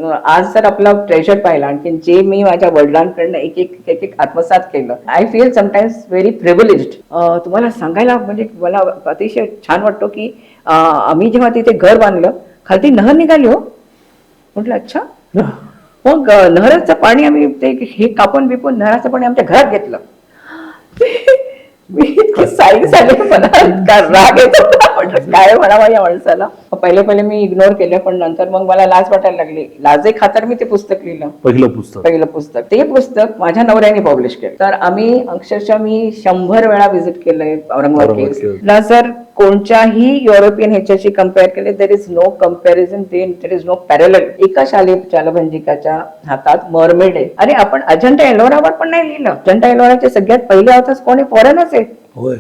आज जर आपला ट्रेजर पाहिला आणखी जे मी माझ्या वडिलांकडनं एक एक एक एक आत्मसात केलं, I feel sometimes very privileged. तुम्हाला सांगायला म्हणजे मला अतिशय छान वाटतो की आम्ही जेव्हा तिथे घर बांधलं, खालती नहर निघाली हो. म्हटलं अच्छा, मग नहराचं पाणी आम्ही ते हे कापून बिपून नहराचं पाणी आमच्या घरात घेतलं. मी इतकी साईड झाली, मला इतका राग येत होता. म्हटलं काय म्हणावं या माणसाला. पहिले मी इग्नोर केलं, पण नंतर मग मला लाज वाटायला लागली. लाजे खातर मी ते पुस्तक लिहिलं, पहिलं पुस्तक. ते पुस्तक माझ्या नवऱ्याने पब्लिश केलं. तर आम्ही अक्षरशः मी 100 वेळा व्हिजिट केलंय औरंगाबाद केव्हला. जर कोणत्याही युरोपियन ह्याच्याशी कम्पेअर केले, there is no comparison, there is no parallel. एका शालेभंजिकाच्या हातात मरमेड आहे. अरे आपण अजंठा एलोरावर पण नाही लिहिलं. अजंठा एलोराचे सगळ्यात पहिले ऑथर्स कोणी फॉरेनर्स आहे,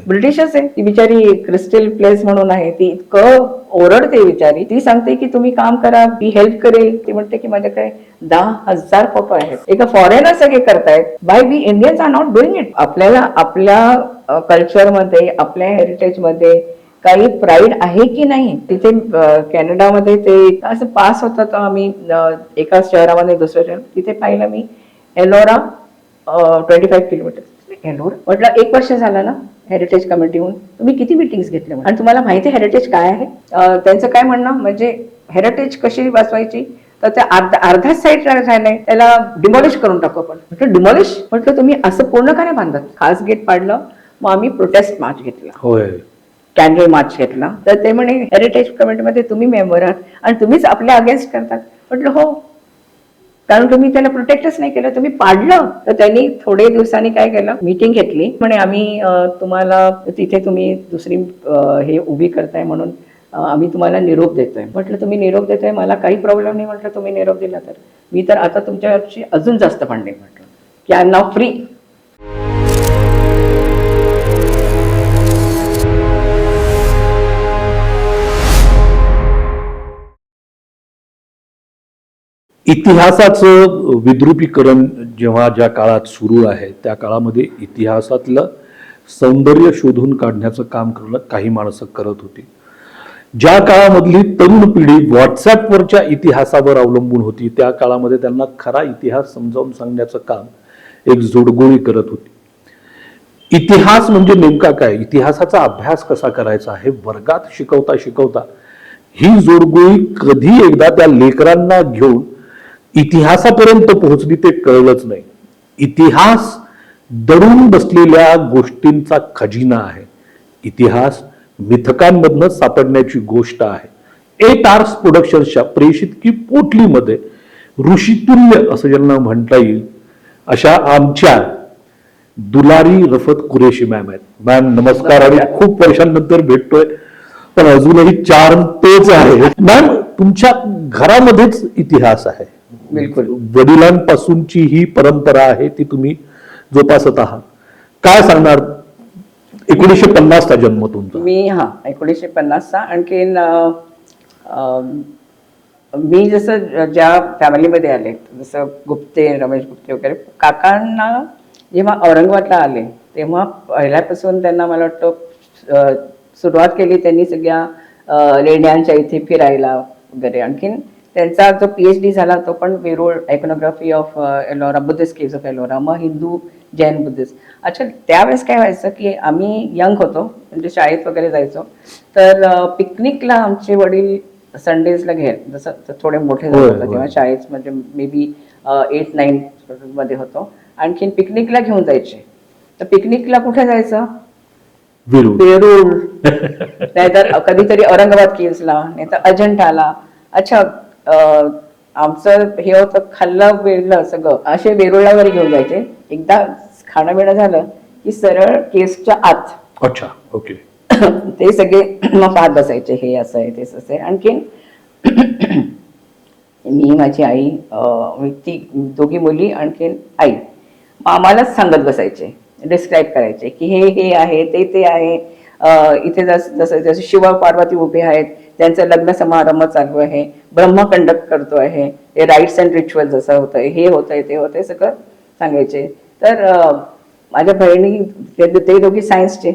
ब्रिटिशच आहे. ती बिचारी क्रिस्टल प्लेस म्हणून आहे, ती इतकं ओरडते बिचारी. ती सांगते की तुम्ही काम करा, ती हेल्प करेल. ती म्हणते की माझ्याकडे 10,000 फोटो आहेत. एका फॉरेनर सगळे करतायत, by we Indians are not doing it. आपल्याला आपल्या कल्चरमध्ये, आपल्या हेरिटेजमध्ये काही प्राईड आहे की नाही. तिथे कॅनडामध्ये ते असं पास होतं, तर आम्ही एका शहरामध्ये दुसऱ्या शहरात तिथे पाहिलं मी एलोरा 25 किलोमीटर. एलोरा म्हटलं 1 वर्ष झालं ना हेरिटेज कमिटीहून, तुम्ही किती मीटिंग्स घेतल्या आणि तुम्हाला माहिती आहे हेरिटेज काय आहे. त्यांचं काय म्हणणं म्हणजे हेरिटेज कशी वाचवायची, तर त्या अर्धा साईड झालंय त्याला डिमॉलिश करून टाकू आपण. म्हटलं डिमॉलिश, म्हटलं तुम्ही असं पूर्ण का नाही बांधत. खास गेट पाडलं, मग आम्ही प्रोटेस्ट मार्च घेतला, कॅन्डल मार्च घेतला. तर ते म्हणे हेरिटेज कमिटीमध्ये तुम्ही मेंबर आहात आणि तुम्हीच आपल्या अगेन्स्ट करतात. म्हटलं हो, कारण तुम्ही त्याला प्रोटेक्टच नाही केलं, तुम्ही पाडलं. तर त्यांनी थोडे दिवसांनी काय केलं, मीटिंग घेतली. म्हणे आम्ही तुम्हाला तिथे तुम्ही दुसरी हे उभी करताय म्हणून आम्ही तुम्हाला निरोप देतोय. म्हटलं तुम्ही निरोप देताय, मला काही प्रॉब्लेम नाही. म्हटलं तुम्ही निरोप दिला तर मी तर आता तुमच्याशी अजून जास्त भांडेन. म्हटलं की आय एम नाव फ्री. इतिहासाचं विद्रुपीकरण जेव्हा ज्या काळात सुरू आहे, त्या काळामध्ये इतिहासातलं सौंदर्य शोधून काढण्याचं काम करणं काही माणसं करत होती. ज्या काळामधली तरुण पिढी व्हॉट्सअपवरच्या इतिहासावर अवलंबून होती, त्या काळामध्ये त्यांना खरा इतिहास समजावून सांगण्याचं काम एक जोडगोळी करत होती. इतिहास म्हणजे नेमका काय, इतिहासाचा अभ्यास कसा करायचा हे वर्गात शिकवता शिकवता ही जोडगोळी कधी एकदा त्या लेकरांना घेऊन इतिहासापर्यंत पोहोचली ते कळलंच नाही. इतिहास दडून बसलेल्या गोष्टींचा खजिना आहे. इतिहास मिथकांमधनं सापडण्याची गोष्ट आहे. ए टार्स प्रोडक्शन्सच्या प्रेषित की पोटलीमध्ये ऋषितुल्य असं ज्यांना म्हणता येईल अशा आमच्या दुलारी रफत कुरेशी मॅम आहेत. मॅम नमस्कार, आणि खूप वर्षांनंतर भेटतोय, पण अजूनही चार्म तेच आहे. मॅम तुमच्या घरामध्येच इतिहास आहे, बिलकुल वडिलांपासूनची ही परंपरा आहे, ती तुम्ही जोपासत आहात. काय सांगणार, 1950चा जन्म तुमचा. मी 1950चा. आणखीन मी जसं ज्या फॅमिलीमध्ये आले, जसं गुप्ते, रमेश गुप्ते वगैरे, काकांना जेव्हा औरंगाबादला आले तेव्हा पहिल्यापासून त्यांना मला वाटतं सुरुवात केली त्यांनी सगळ्या लेण्यांच्या इथे फिरायला वगैरे. आणखीन त्यांचा जो PhD झाला तो पण Verul iconography of Ellora, Buddhist caves of Ellora, मग हिंदू जैन बुद्धिस्ट. अच्छा, त्यावेळेस काय व्हायचं की आम्ही यंग होतो, म्हणजे शाळेत वगैरे जायचो, तर पिकनिकला आमचे वडील संडेजला जसं थोडे मोठे झाले होते तेव्हा शाळेत, म्हणजे मे बी 8-9 मध्ये होतो. आणखीन पिकनिकला घेऊन जायचे. तर पिकनिकला कुठे जायचं, वेरूळ, नाहीतर कधीतरी औरंगाबाद केव्जला, नाहीतर अजंठाला. अच्छा, आमचं हे होतं खाल्लं वेळलं सगळं असे वेरूळला वगैरे घेऊन जायचे. एकदा खाणं पिणं झालं की सरळ केव्जच्या आत. अच्छा, ओके. ते सगळे मग पाहत बसायचे, हे असं आहे ते असं आहे. आणखीन मी, माझी आई, ती दोघी मुली, आणखीन आई आम्हालाच सांगत बसायचे, डिस्क्राईब करायचे की हे आहे, ते आहे. इथे जसं जसं शिव पार्वती उभे आहेत, त्यांचं लग्न समारंभ चालू आहे, ब्रह्म कंडक्ट करतो आहे, हे राईट्स अँड रिच्युअल जसं होतंय, हे होतंय, ते होतंय, सगळं सांगायचे. तर माझ्या बहिणी, ते दोघी सायन्सचे,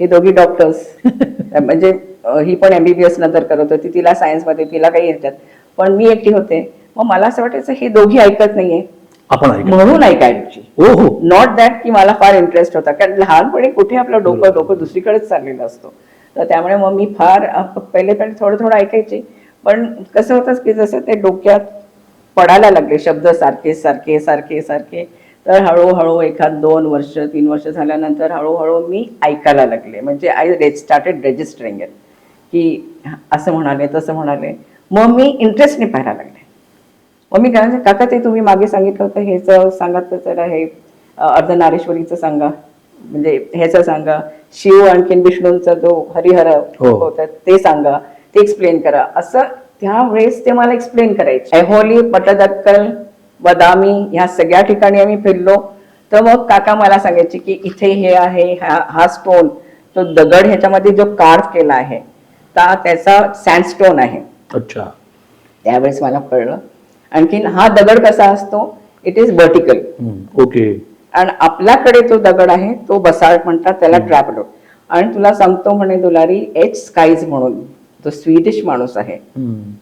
हे दोघी डॉक्टर्स. म्हणजे ही पण MBBS नंतर करत होती, तिला सायन्समध्ये, तिला काही येतात, पण मी एकटी होते. मग मला असं वाटायचं हे दोघी ऐकत नाहीये आपण ऐका. म्हणून ऐकायची. हो हो. नॉट दॅट की मला फार इंटरेस्ट होता, कारण लहानपणी कुठे आपलं डोकं दुसरीकडेच चाललेलं असतो. तर त्यामुळे मग मी फार पहिले थोडं थोडं ऐकायचे. पण कसं होतं की जसं ते डोक्यात पडायला लागले शब्द सारखे सारखे सारखे सारखे, तर हळूहळू 1-2 वर्ष 3 वर्ष झाल्यानंतर हळूहळू मी ऐकायला लागले. म्हणजे आय स्टार्टेड रेजिस्टरिंग इट, की असं म्हणाले तसं म्हणाले. मग मी इंटरेस्टने पाहायला लागले. मग मी काय काका ते तुम्ही मागे सांगितलं होतं हेच सांगा, तर जरा हे अर्धनारेश्वरीचं सांगा, म्हणजे ह्याचं सांगा, शिव आणखीन विष्णूंचा जो हरिहर होता ते सांगा, ते एक्सप्लेन करा. असं त्यावेळेस ते मला एक्सप्लेन करायचे. ऐहोली, पटदक्कल, बदामी ह्या सगळ्या ठिकाणी आम्ही फिरलो. तर मग काका मला सांगायचे की इथे हे आहे, हा स्टोन, तो दगड ह्याच्यामध्ये जो कार्व केला आहे त्याचा सँडस्टोन आहे. अच्छा. त्यावेळेस मला कळलं. आणखीन हा दगड कसा असतो, इट इज व्हर्टिकल. ओके. आणि आपल्याकडे जो दगड आहे तो बसाल्ट म्हणतात, त्याला ट्रॅपडोर. आणि तुला सांगतो म्हणे दुलारी, एच स्काईज म्हणून तो स्वीडिश माणूस आहे,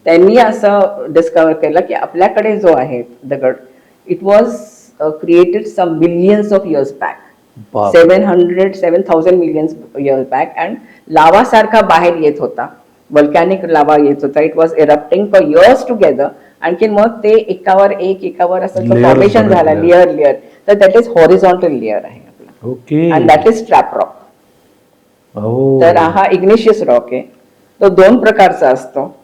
त्यांनी असं डिस्कवर केलं की आपल्याकडे जो आहे दगड, it was created some millions of years back, 7,000 millions years back. And lava सारखा बाहेर येत होता, वल्कॅनिक लावा येत होता. It was erupting for years together. आणखी मग ते एकावर असं फॉर्मेशन झालं, लेअर. तर दॅट इज हॉरिझॉन्टल लेअर आहे आपला. Okay. And that is trap rock. तर हा इग्निशियस रॉक आहे. तो 2 प्रकारचा असतो,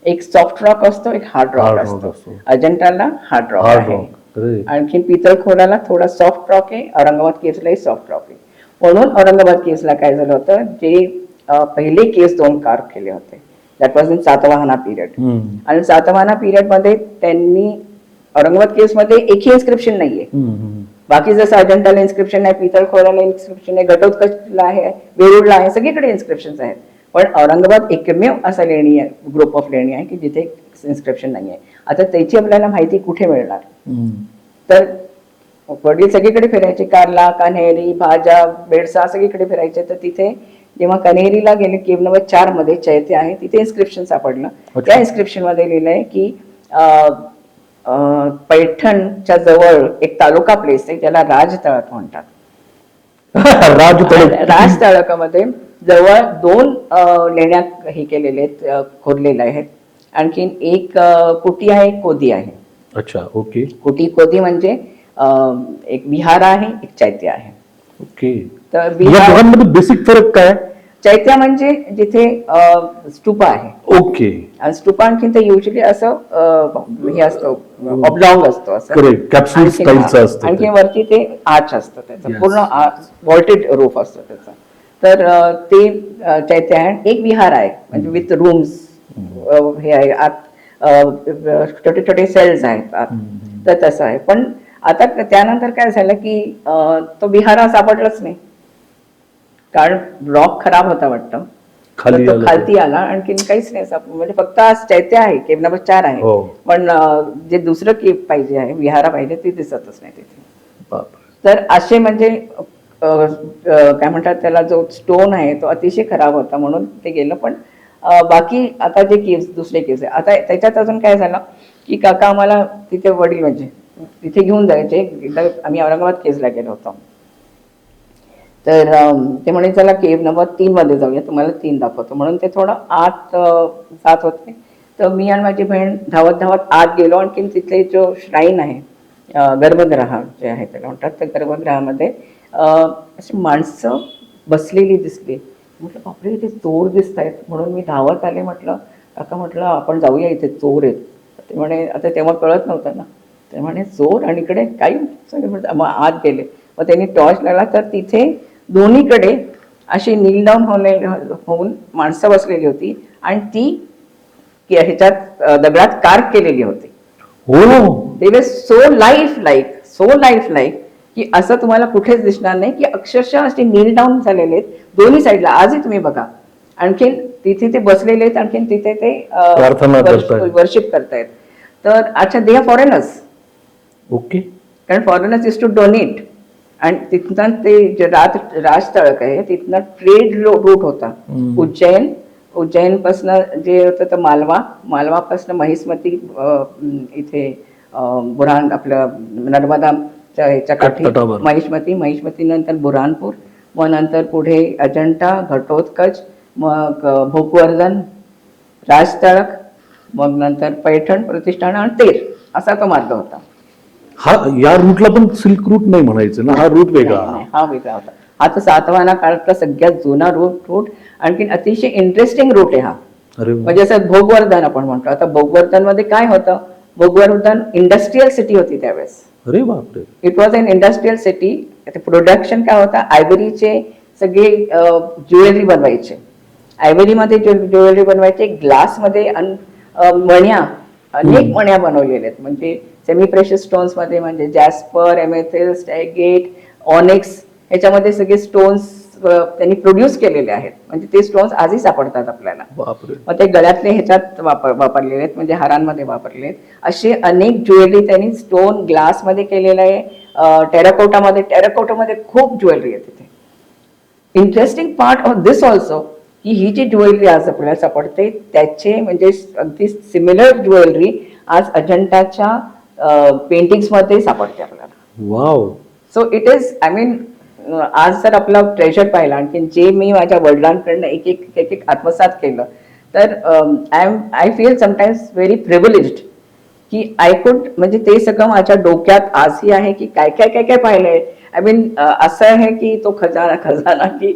एक सॉफ्ट रॉक असतो, एक हार्ड रॉक असतो. अजंठाला हार्ड रॉक आहे, आणखी पितळखोराला थोडा सॉफ्ट रॉक आहे, औरंगाबाद केव्हजलाही सॉफ्ट रॉक आहे. म्हणून औरंगाबाद केव्हजला काय झालं होतं, जे पहिले केव्ज 2 कार्व केले होते, that was in Satavahana period. आणि सातवाहना पिरियड मध्ये त्यांनी औरंगाबाद केव्ज मध्ये एकही इन्स्क्रिप्शन नाहीये. बाकी जसं अजंठाला इन्स्क्रिप्शन आहे, पितळखोराला इन्स्क्रिप्शन आहे, घटोत्कचला आहे, वेरूळला आहे, सगळीकडे इन्स्क्रिप्शन आहेत. पण औरंगाबाद एकमेव असा लेणी आहे, ग्रुप ऑफ लेणी आहे की जिथे इन्स्क्रिप्शन नाही आहे. आता त्याची आपल्याला माहिती कुठे मिळणार? तर वडील सगळीकडे फिरायचे, कार्ला, कन्हेरी, भाजा, बेडसा सगळीकडे फिरायचे. तर तिथे जेव्हा कन्हेरीला गेले, केव्ह नंबर 4 मध्ये चैत्य आहे, तिथे इन्स्क्रिप्शन सापडलं. त्या इन्स्क्रिप्शन मध्ये लिहिलंय की पैठणच्या जवळ एक तालुका प्लेस आहे, त्याला राजतळक म्हणतात. राजतळकामध्ये जवळ 2 लेण्या हे केलेले आहेत, खोदलेल्या आहेत. आणखीन एक कुटी आहे, एक कोदी आहे. अच्छा. ओके. कुटी कोदी म्हणजे एक विहार आहे, एक चैत्य आहे. ओके. तर विहारामध्ये बेसिक फरक काय? चैत्य म्हणजे जिथे स्तूप आहे. ओके. आणि स्तूप आणखीन ते युजली असं हे असतं, ऑब्लॉंग असतो असं, कॅप्सूल स्टाईलचं असतं. आणखी वरती ते आर्च असतं, त्याचं पूर्ण वॉल्टेड रूफ असतं त्याचं. तर ते चैत्य आहे. एक विहार आहे म्हणजे विथ रूम्स, हे आहे आत, छोटे छोटे सेल्स आहेत आत. तर तसं आहे. पण आता त्यानंतर काय झालं की तो विहार सापडलाच नाही, कारण रॉक खराब होता वाटतं, खालती आला. आणखीन काहीच नाही, म्हणजे फक्त आज चैत्य आहे, केव्ह नंबर 4 आहे. पण जे दुसरं केव्ह पाहिजे आहे, विहारा पाहिजे, ते दिसतच नाही तिथे. तर असे म्हणजे काय म्हणतात त्याला, जो स्टोन आहे तो अतिशय खराब होता म्हणून ते गेलं. पण बाकी आता जे केव्स, दुसरे केव्स आहे, आता त्याच्यात अजून काय झालं की काका आम्हाला तिथे, वडील म्हणजे तिथे घेऊन जायचे. एकदा आम्ही औरंगाबाद केव्हला गेलो होतो, तर ते म्हणे चला केव्ह नंबर 3 मध्ये जाऊया, तुम्हाला 3 दाखवतो. म्हणून ते थोडं आत जात होते. तर मी आणि माझी बहीण धावत धावत आत गेलो. आणखीन तिथले जो श्राईन आहे, गर्भगृह जे आहे त्याला म्हणतात, त्या गर्भगृहामध्ये अशी माणसं बसलेली दिसली. म्हटलं बापरे, इथे चोर दिसत आहेत. म्हणून मी धावत आले. म्हटलं काका, म्हटलं आपण जाऊया, इथे चोर आहेत. ते म्हणे, आता तेव्हा कळत नव्हतं ना, ते म्हणे चोर आणि इकडे काही. मग आत गेले. मग त्यांनी टॉर्च लावला, तर तिथे दोन्हीकडे अशी नील डाऊन होऊन माणसं बसलेली होती. आणि ती ह्याच्यात दगडात कार्व केलेली होती. दे वर सो लाईफ लाईक की असं तुम्हाला कुठेच दिसणार नाही, की अक्षरशः असे नील डाऊन झालेले आहेत दोन्ही साईडला. आजही तुम्ही बघा, आणखीन तिथे ते बसलेले आहेत, आणखीन तिथे ते वर्शिप करतायत. तर अच्छा, दे आर फॉरेनर्स. ओके. कारण फॉरेनर्स इज टू डोनेट. आणि तिथनं ते जे राजतळक आहे, तिथनं ट्रेड रूट होता, उज्जैन, उज्जैनपासनं जे होतं तर मालवापासनं महिष्मती इथे बुरहान आपलं नर्मदाच्या ह्याच्या काठी तटावर. महिष्मतीनंतर बुरहानपूर, मग नंतर पुढे अजंठा, घटोत्कच, मग भोकवर्धन, राजतळक, मग नंतर पैठण, प्रतिष्ठान आणि तेर असा तो मार्ग होता. हा या रूटला पण सिल्क रूट नाही म्हणायचं ना, हा रूट वेगळा. नाही, हा वेगळा होता. हा तर सातवाहना काळातला सगळ्यात जुना रूट आणखी अतिशय इंटरेस्टिंग रूट आहे हा. अरे वा. म्हणजे असं भोगवर्धन आपण म्हणतो. आता भोगवर्धन मध्ये काय होतं, भोगवर्धन इंडस्ट्रीयल सिटी होती त्यावेळेस. अरे बापरे. It was an industrial city. Production काय होतं, आयव्हरीचे सगळे ज्वेलरी बनवायचे, आयव्हरीमध्ये ज्वेलरी बनवायचे, ग्लासमध्ये मण्या, अनेक मण्या बनवलेल्या आहेत, म्हणजे सेमी प्रेशियस स्टोन्स मध्ये, म्हणजे जॅस्पर, एमेथिस्ट, ॲगेट, ऑनिक्स, ह्याच्यामध्ये सगळे स्टोन्स त्यांनी प्रोड्यूस केलेले आहेत. म्हणजे ते स्टोन्स आजही सापडतात आपल्याला. बापरे. मग ते गळ्यातले ह्याच्यात वापरलेले आहेत, म्हणजे हारांमध्ये वापरले आहेत. असे अनेक ज्वेलरी त्यांनी स्टोन ग्लासमध्ये केलेलं आहे. टेराकोटामध्ये खूप ज्वेलरी आहे तिथे. Interesting part of this also की ही जी ज्वेलरी आज आपल्याला सापडते त्याचे म्हणजे अगदी सिमिलर ज्वेलरी आज अजंठाच्या पेंटिंग्स मध्ये सापडते आपल्याला. Wow. So it is I mean आज जर आपला ट्रेजर पाहिला, आणखी जे मी माझ्या वडिलांकडनं एक एक आत्मसात केलं, तर I feel sometimes very privileged की आय कुड, म्हणजे ते सगळं माझ्या डोक्यात आजही आहे की काय काय काय काय पाहिलंय. आय मीन असं आहे की तो खजाना की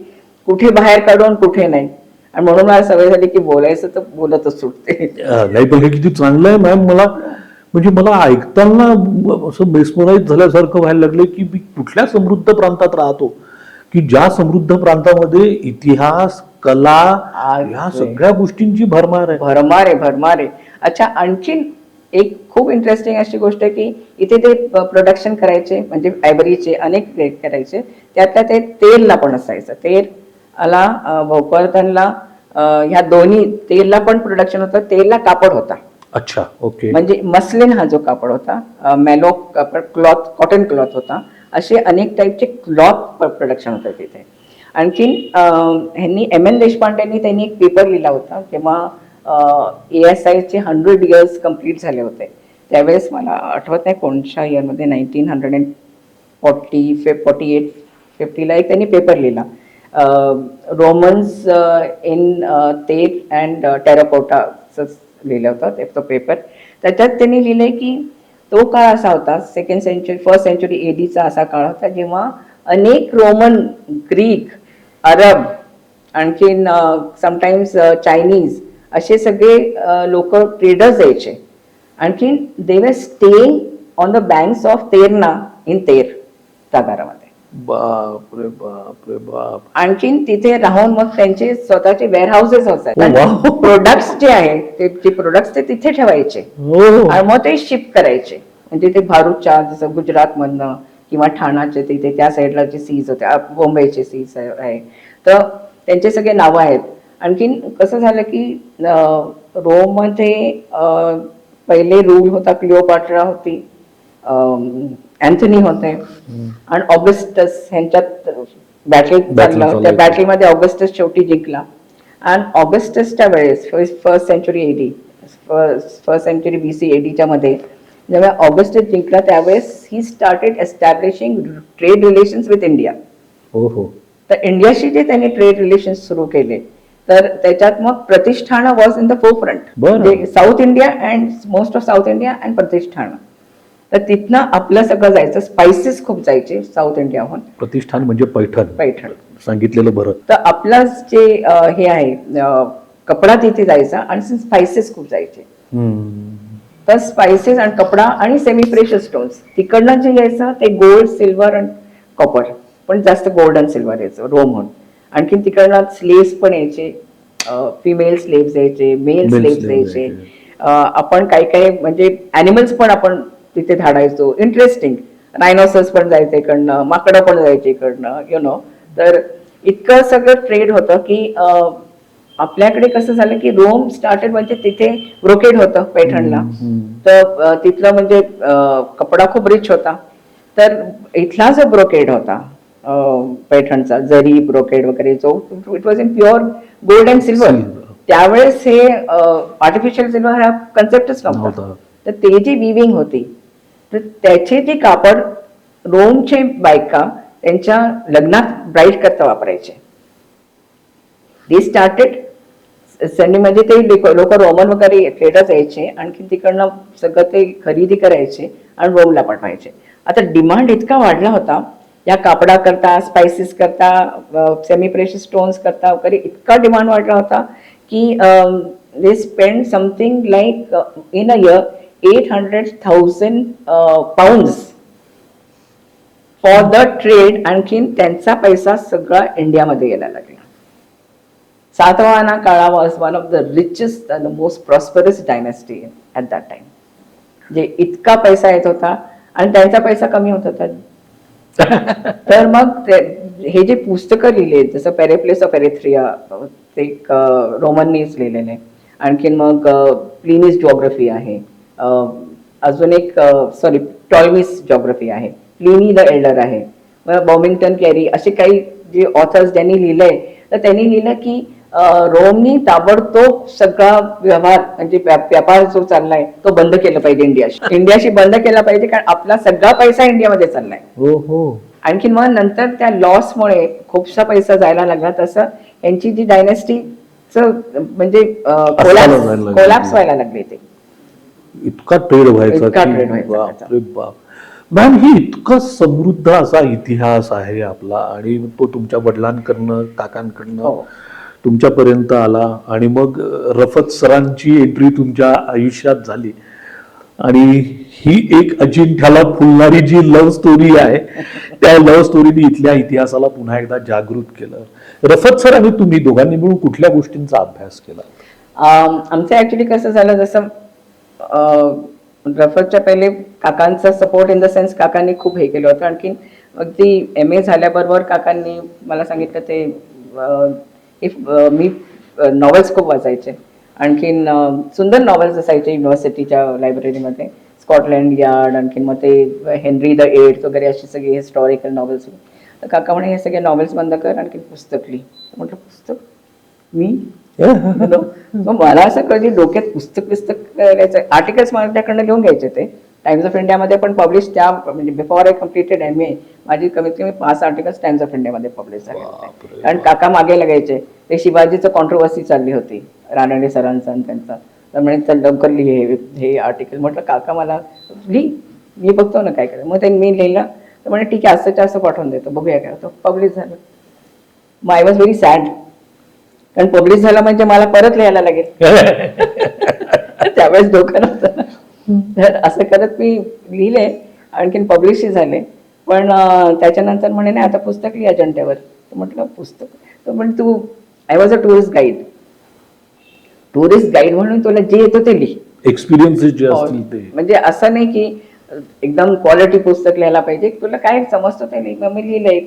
कुठे बाहेर काढून कुठे नाही. आणि म्हणून मला सवय झाली की बोलायचं तर बोलतच सुटते. नाही पण हे किती चांगलं आहे मॅम. मला ऐकताना असं मेस्मराईज झाल्यासारखं व्हायला लागलं की मी कुठल्या समृद्ध प्रांतात राहतो की ज्या समृद्ध प्रांतामध्ये इतिहास, कला, ह्या सगळ्या गोष्टींची भरमार आहे. अच्छा, आणखीन एक खूप इंटरेस्टिंग अशी गोष्ट आहे की इथे ते प्रोडक्शन करायचे, म्हणजे आयव्हरीचे अनेक करायचे, त्यातल्या ते तेलला पण असायचं. तेलला भोकवर्धनला ह्या दोन्ही तेलला पण प्रोडक्शन होतं. तेलला कापड होता. अच्छा, ओके. म्हणजे मस्लिन हा जो कापड होता, मेलो क्लॉथ, कॉटन क्लॉथ होता, असे अनेक टाईपचे क्लॉथ प्रोडक्शन होतं तिथे. आणखीन ह्यांनी M.N. देशपांडेंनी त्यांनी एक पेपर लिहिला होता जेव्हा ASI चे 100 इयर्स कम्प्लीट झाले होते त्यावेळेस. मला आठवत नाही कोणत्या इयरमध्ये, 1948-50ला एक त्यांनी पेपर लिहिला, रोमन्स इन तेल अँड टेराकोटा लिहिलं होतं तो पेपर. त्याच्यात त्यांनी लिहिलंय की तो काळ असा होता, फर्स्ट सेंचुरी ADचा असा काळ होता जेव्हा अनेक रोमन, ग्रीक, अरब, आणखीन समटाईम्स चायनीज असे सगळे लोक ट्रेडर्स यायचे. आणखीन they were staying on the banks of Terna in Ter सागरामध्ये. बापरे बापरे बाप. आणखीन तिथे राहून मग त्यांचे स्वतःचे वेअर हाऊसेस होतात. प्रोडक्ट्स जे आहे ते प्रोडक्ट्स ते तिथे ठेवायचे आणि मग ते शिप करायचे. म्हणजे ते भारूचच्या, जसं गुजरात मधनं किंवा ठाणाचे तिथे त्या साईडला जे सीज होते, बॉम्बेचे सीज आहे, तर त्यांचे सगळे नावं आहेत. आणखीन कसं झालं की रोममध्ये पहिले रूल होता, क्लिओपाट्रा होती, अँथनी होते आणि ऑगस्टस ह्यांच्यात बॅटल चाललं. त्या बॅटलमध्ये ऑगस्टस शेवटी जिंकला. आणि ऑगस्टसच्या वेळेस फर्स्ट सेंचुरी BC ADच्या मध्ये जेव्हा ऑगस्टस जिंकला त्यावेळेस he started establishing trade relations with India. तर इंडियाशी जे त्यांनी ट्रेड रिलेशन्स सुरू केले, तर त्याच्यात मग Pratishthan was in the forefront. म्हणजे South India and most of South India and Pratishthan. तर तिथनं आपलं सगळं जायचं, स्पायसेस खूप जायचे साऊथ इंडियाहून. प्रतिष्ठान म्हणजे पैठण सांगितलेलं बरं. तर आपलं जे हे आहे कपडा तिथे जायचा आणि स्पायसेस खूप जायचे. तर स्पायसेस आणि कपडा आणि सेमी प्रेशियस स्टोन्स तिकडनं जे यायचं ते गोल्ड, सिल्वर आणि कॉपर, पण जास्त गोल्ड आणि सिल्वर यायचं रोमहून. आणखीन तिकडनं स्लेव्स पण यायचे, फिमेल स्लेव्स यायचे, मेल स्लेव्स यायचे. आपण काही म्हणजे ॲनिमल्स पण आपण तिथे धाडायचो. इंटरेस्टिंग. रायनोसर्स पण जायचे इकडनं, माकडं पण जायचे इकडनं, तर इतकं सगळं ट्रेड होतं की आपल्याकडे कसं झालं की रोम स्टार्टेड म्हणजे तिथे ब्रोकेड होतं पैठणला. तर तिथलं म्हणजे कपडा खूप रिच होता. तर इथला जो ब्रोकेड होता पैठणचा, जरी ब्रोकेड वगैरे, जो it was in pure gold and silver. त्यावेळेस हे आर्टिफिशियल सिल्वर हा कन्सेप्टच नव्हता. तर ते जी विविंग होती, तर त्याचे जे कापड रोमचे बायका त्यांच्या लग्नात ब्राईड करता वापरायचे. दे स्टार्टेड संडे, म्हणजे ते लोक रोमन वगैरे ट्रेडर्स यायचे, आणखी तिकडनं सगळं ते खरेदी करायचे आणि रोमला पाठवायचे. आता डिमांड इतका वाढला होता या कापडा करता, स्पाइसेस करता, सेमी प्रेशियस स्टोन्स करता वगैरे, इतका डिमांड वाढला होता की they spend something like in a year 800,000 pounds for the trade. आणखीन त्यांचा पैसा सगळा इंडियामध्ये यायला लागला. सातवाहना काळा was one of the richest and the most prosperous dynasty at that time. जे इतका पैसा येत होता आणि त्यांचा पैसा कमी होत होता. तर मग हे जे पुस्तकं लिहिले, जसं पेरिप्लस ऑफ एरिथ्रिया, ते रोमननीच लिहिलेले, आणखीन मग प्लिनीज जॉग्रफी आहे, अजून एक टॉयमिस जॉग्रफी आहे, प्लिनी द एल्डर आहे, बॉमिंग्टन कॅरी, असे काही जे ऑथर्स ज्यांनी लिहिलंय, तर त्यांनी लिहिलं की रोमनी ताबडतोब सगळा व्यवहार, म्हणजे व्यापार जो चाललाय तो बंद केला पाहिजे इंडियाशी बंद केला पाहिजे, कारण आपला सगळा पैसा इंडियामध्ये चाललाय. आणखीन मग नंतर त्या लॉसमुळे खूपसा पैसा जायला लागला. तसं यांची जी डायनेस्टीच म्हणजे कोलॅप्स व्हायला लागले. ते इतका ट्रेड व्हायचा. मॅम, ही इतका समृद्ध असा इतिहास आहे आपला, आणि तो तुमच्या वडिलांकडनं, काकांकडनं तुमच्यापर्यंत आला, आणि मग रफत सरांची एंट्री तुमच्या आयुष्यात झाली, आणि ही एक अजिंठ्याला फुलणारी जी लव्ह स्टोरी आहे, त्या लव्ह स्टोरीने इथल्या इतिहासाला पुन्हा एकदा जागृत केलं. रफत सर आणि तुम्ही दोघांनी मिळून कुठल्या गोष्टींचा अभ्यास केला? आमचं ऍक्च्युली कसं झालं, जसं रफतच्या पहिले काकांचा सपोर्ट इन द सेन्स, काकांनी खूप हे केलं होतं. आणखीन अगदी MA झाल्याबरोबर काकांनी मला सांगितलं ते मी नॉवेल्स खूप वाचायचे, आणखीन सुंदर नॉवेल्स असायचे युनिव्हर्सिटीच्या लायब्ररीमध्ये, स्कॉटलँड यार्ड, आणखीन मग ते हेनरी द एट वगैरे, अशी सगळी हिस्टॉरिकल नॉवेल्स. तर काका म्हणे हे सगळे नॉवेल्स बंद कर, आणखी पुस्तक लिही. म्हटलं पुस्तक मी मग मला असं कधी डोक्यात पुस्तक करायचं. आर्टिकल्स माझ्याकडनं लिहून घ्यायचे, ते टाइम्स ऑफ इंडियामध्ये पण पब्लिश, त्या म्हणजे बिफोर आय कम्प्लिटेड MA माझी कमीत कमी 5 आर्टिकल्स टाइम्स ऑफ इंडियामध्ये पब्लिश झाले होते. कारण काका मागे लागायचे. ते शिवाजीचं कॉन्ट्रोवर्सी चालली होती, रानडे सरांचा आणि त्यांचा, तर म्हणे तर लवकर लिहि हे आर्टिकल. म्हटलं काका मला लिही, मी बघतो ना काय करायचं. मग ते मी लिहिलं, तर म्हणे ठीक आहे, असं पाठवून देतो, बघूया काय होतं. पब्लिश झालं. मग आय वॉज व्हेरी सॅड, कारण पब्लिश झालं म्हणजे मला परत लिहायला लागेल. त्यावेळेस डोकं नव्हतं. तर असं करत मी लिहिले, आणखीन पब्लिशही झाले. पण त्याच्यानंतर म्हणे नाही, आता पुस्तक लिहा अजंट्यावर. तर म्हटलं पुस्तक, तर म्हणे तू, I was a tourist guide म्हणून तुला जे येतं ते लिही, एक्सपिरियन्सेस जे असतील ते. म्हणजे असं नाही की एकदम क्वालिटी पुस्तक लिहायला पाहिजे, तुला काय समजतं ते लिही. मग मी लिहिलंय,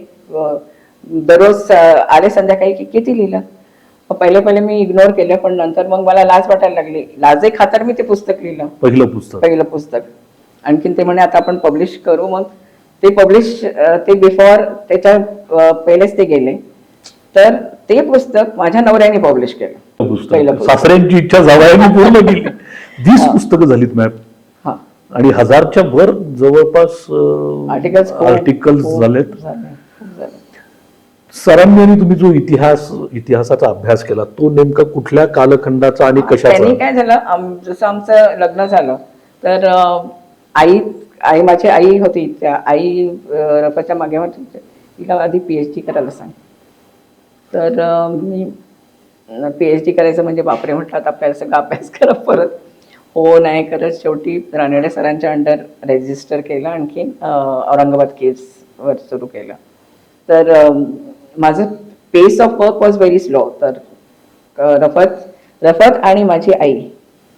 दररोज आले संध्याकाळी की किती लिहिलं. पहिले मी इग्नोर केलं, पण नंतर मग मला लाज वाटायला लागली. लाजे खातर मी ते पुस्तक लिहिलं, पहिलं पुस्तक. आणखीन ते म्हणे आता आपण पब्लिश करू. मग ते पब्लिश, ते बिफोर त्याच्या पहिलेच ते गेले. तर ते पुस्तक माझ्या नवऱ्याने पब्लिश केलं. सासऱ्यांची इच्छा जावयाने पूर्ण केली. 20 पुस्तकं झालीत मॅम, आणि 1000च्या वर जवळपास आर्टिकल्स झालेत. सरांनी आणि तुम्ही जो इतिहासाचा अभ्यास केला, तो नेमका कुठल्या कालखंडाचा आणि कशाचा? त्यांनी काय झालं, जसं आमचं लग्न झालं, तर आई माझी आई होती, त्या आई रफाच्या मागे होती, तिला आधी PhD करायला सांग. तर मी PhD करायचं म्हणजे बापरे म्हटलं, आता आपल्याला सगळं अभ्यास करा परत. हो नाही करत शेवटी रानडे सरांच्या अंडर रजिस्टर केलं, आणखीन औरंगाबाद केव्सवर सुरू केलं. तर माझं pace of work was very slow. तर रफत आणि माझी आई